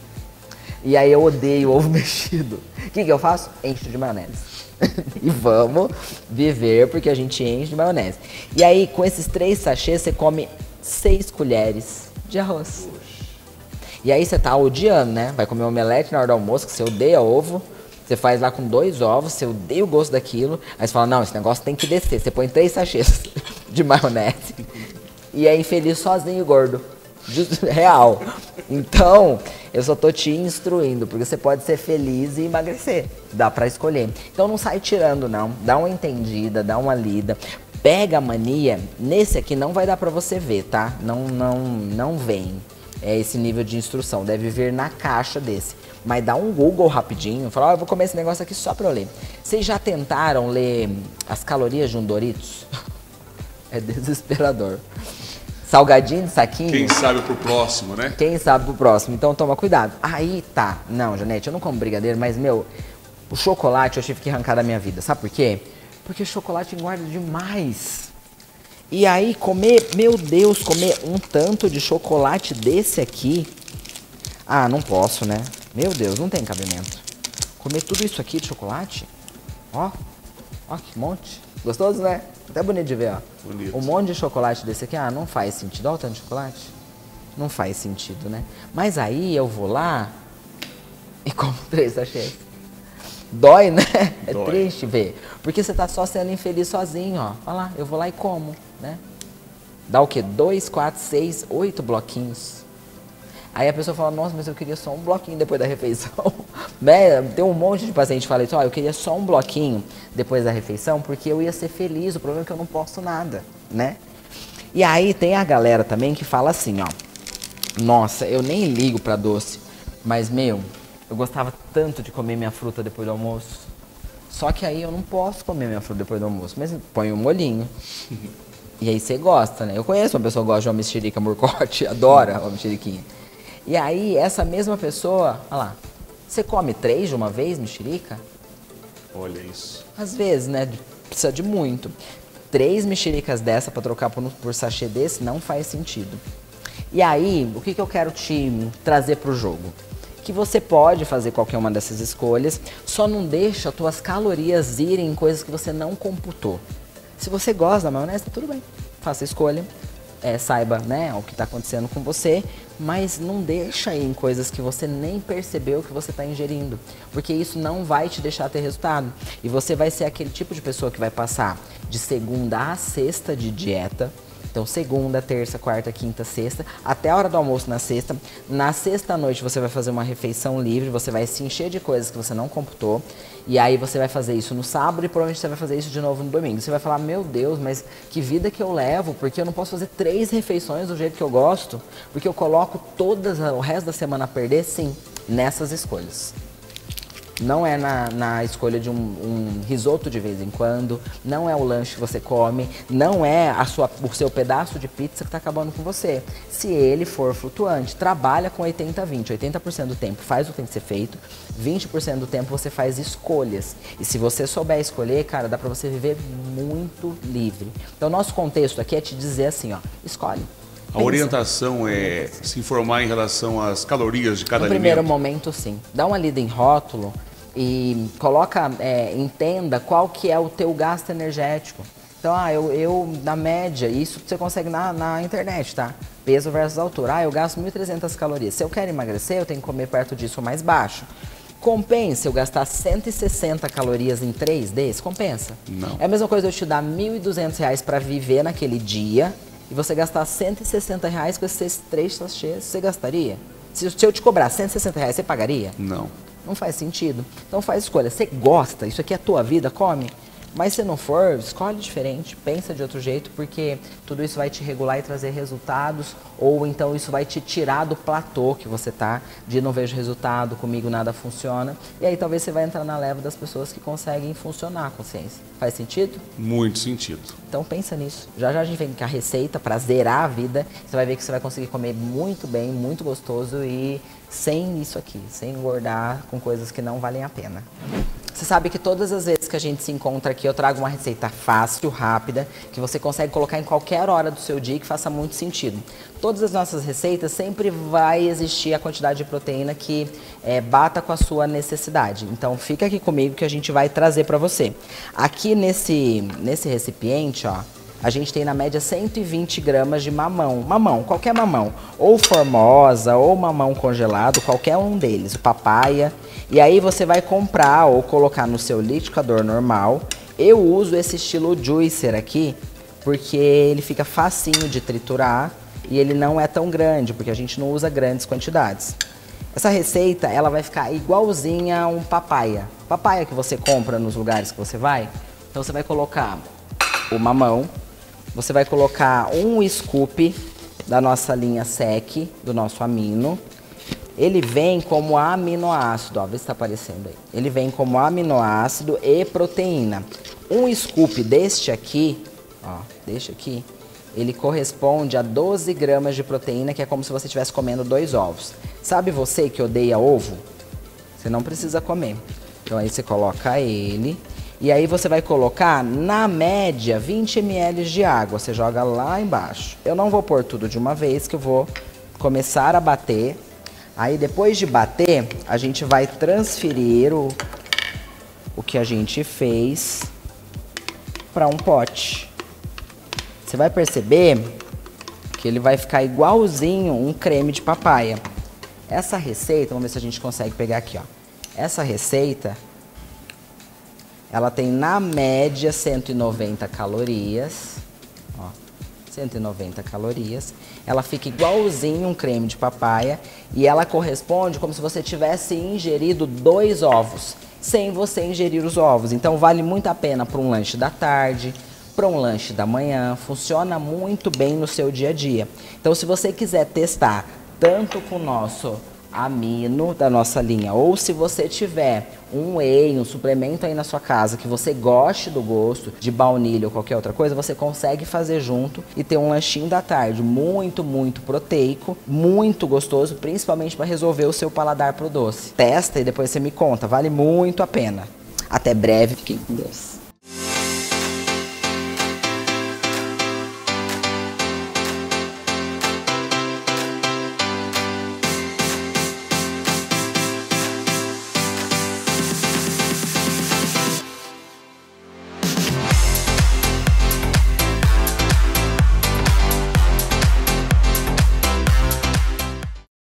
E aí eu odeio ovo mexido. O que eu faço? Encho de maionese. E vamos viver porque a gente enche de maionese. E aí com esses 3 sachês você come 6 colheres de arroz. E aí você tá odiando, né? Vai comer omelete na hora do almoço, que você odeia ovo. Você faz lá com 2 ovos, você odeia o gosto daquilo. Aí você fala, não, esse negócio tem que descer. Você põe 3 sachês de maionese. E é infeliz sozinho, gordo. Real. Então, eu só tô te instruindo, porque você pode ser feliz e emagrecer. Dá pra escolher. Então não sai tirando, não. Dá uma entendida, dá uma lida. Pega a mania. Nesse aqui não vai dar pra você ver, tá? Não vem. Esse nível de instrução. Deve vir na caixa desse. Mas dá um Google rapidinho, fala, eu vou comer esse negócio aqui só pra eu ler. Vocês já tentaram ler as calorias de um Doritos? É desesperador. Salgadinho de saquinho. Quem sabe pro próximo, né? Quem sabe pro próximo, então toma cuidado. Aí tá, não, Janete, eu não como brigadeiro, mas o chocolate eu tive que arrancar da minha vida. Sabe por quê? Porque chocolate engorda demais. E aí comer, meu Deus, comer um tanto de chocolate desse aqui, não posso, né? Meu Deus, não tem cabimento. Comer tudo isso aqui de chocolate? Ó, que monte. Gostoso, né? Até bonito de ver, ó. Bonito. Um monte de chocolate desse aqui, não faz sentido. Olha o tanto de chocolate. Não faz sentido, né? Mas aí eu vou lá e como 3 sachês. Dói, né? É Dói. triste ver. Porque você tá só sendo infeliz sozinho, ó. Olha lá, eu vou lá e como, né? Dá o quê? 2, 4, 6, 8 bloquinhos. Aí a pessoa fala, nossa, mas eu queria só um bloquinho depois da refeição. Né? Tem um monte de paciente que fala isso, ó, eu queria só um bloquinho depois da refeição, porque eu ia ser feliz, o problema é que eu não posso nada, né? E aí tem a galera também que fala assim, ó, nossa, eu nem ligo pra doce, mas, meu, eu gostava tanto de comer minha fruta depois do almoço, só que aí eu não posso comer minha fruta depois do almoço, mas põe um molhinho. E aí você gosta, né? Eu conheço uma pessoa que gosta de uma mexerica murcote, adora uma mexeriquinha. E aí, essa mesma pessoa, olha lá, você come 3 de uma vez, mexerica? Olha isso. Às vezes, né? Precisa de muito. 3 mexericas dessa para trocar por sachê desse não faz sentido. E aí, o que eu quero te trazer pro jogo? Que você pode fazer qualquer uma dessas escolhas, só não deixa as tuas calorias irem em coisas que você não computou. Se você gosta da maionese, tudo bem, faça a escolha. Saiba, né, o que está acontecendo com você, mas não deixa ir em coisas que você nem percebeu que você está ingerindo, porque isso não vai te deixar ter resultado. E você vai ser aquele tipo de pessoa que vai passar de segunda a sexta de dieta. Então, segunda, terça, quarta, quinta, sexta, até a hora do almoço na sexta. Na sexta à noite você vai fazer uma refeição livre, você vai se encher de coisas que você não computou. E aí você vai fazer isso no sábado e provavelmente você vai fazer isso de novo no domingo. Você vai falar, meu Deus, mas que vida que eu levo, porque eu não posso fazer 3 refeições do jeito que eu gosto, porque eu coloco o resto da semana a perder? Sim, nessas escolhas. Não é na escolha de um risoto de vez em quando, não é o lanche que você come, não é o seu pedaço de pizza que está acabando com você. Se ele for flutuante, trabalha com 80-20, 80% do tempo faz o que tem que ser feito, 20% do tempo você faz escolhas. E se você souber escolher, cara, dá para você viver muito livre. Então, nosso contexto aqui é te dizer assim, ó, escolhe. A orientação é se informar em relação às calorias de cada alimento? No primeiro momento, sim. Dá uma lida em rótulo e coloca, entenda qual que é o teu gasto energético. Então, eu na média, isso você consegue na internet, tá? Peso versus altura. Eu gasto 1.300 calorias. Se eu quero emagrecer, eu tenho que comer perto disso ou mais baixo. Compensa eu gastar 160 calorias em 3 desses? Compensa. Não. É a mesma coisa eu te dar R$1.200 para viver naquele dia e você gastar R$160 com esses 3 sachês, você gastaria? Se eu te cobrar R$160, você pagaria? Não. Não faz sentido. Então faz escolha. Você gosta, isso aqui é a tua vida, come. Mas se não for, escolhe diferente, pensa de outro jeito, porque tudo isso vai te regular e trazer resultados, ou então isso vai te tirar do platô que você tá, de não vejo resultado, comigo nada funciona. E aí talvez você vai entrar na leva das pessoas que conseguem funcionar a consciência. Faz sentido? Muito sentido. Então pensa nisso. Já já a gente vem com a receita para zerar a vida. Você vai ver que você vai conseguir comer muito bem, muito gostoso e sem isso aqui, sem engordar com coisas que não valem a pena. Você sabe que todas as vezes que a gente se encontra aqui, eu trago uma receita fácil, rápida, que você consegue colocar em qualquer hora do seu dia e que faça muito sentido. Todas as nossas receitas sempre vai existir a quantidade de proteína que bata com a sua necessidade. Então fica aqui comigo que a gente vai trazer para você. Aqui nesse recipiente, ó, a gente tem na média 120 gramas de mamão. Mamão, qualquer mamão. Ou formosa, ou mamão congelado, qualquer um deles. O papaya. E aí você vai comprar ou colocar no seu liquidificador normal. Eu uso esse estilo juicer aqui, porque ele fica facinho de triturar e ele não é tão grande, porque a gente não usa grandes quantidades. Essa receita, ela vai ficar igualzinha a um papaya. Papaya que você compra nos lugares que você vai. Então você vai colocar o mamão. Você vai colocar um scoop da nossa linha SEC, do nosso amino. Ele vem como aminoácido, ó, vê se está aparecendo aí. Ele vem como aminoácido e proteína. Um scoop deste aqui, ó, deste aqui, ele corresponde a 12 gramas de proteína, que é como se você estivesse comendo 2 ovos. Sabe você que odeia ovo? Você não precisa comer. Então aí você coloca ele. E aí você vai colocar, na média, 20 ml de água. Você joga lá embaixo. Eu não vou pôr tudo de uma vez, que eu vou começar a bater. Aí depois de bater, a gente vai transferir o que a gente fez para um pote. Você vai perceber que ele vai ficar igualzinho um creme de papaya. Essa receita, vamos ver se a gente consegue pegar aqui, ó. Essa receita, ela tem na média 190 calorias, ó, 190 calorias. Ela fica igualzinho um creme de papaya e ela corresponde como se você tivesse ingerido 2 ovos, sem você ingerir os ovos. Então vale muito a pena para um lanche da tarde, para um lanche da manhã, funciona muito bem no seu dia a dia. Então se você quiser testar tanto com o nosso amino da nossa linha, ou se você tiver um whey, um suplemento aí na sua casa que você goste do gosto de baunilha ou qualquer outra coisa, você consegue fazer junto e ter um lanchinho da tarde muito, muito proteico, muito gostoso, principalmente para resolver o seu paladar pro doce. Testa e depois você me conta, vale muito a pena. Até breve, fiquem com Deus.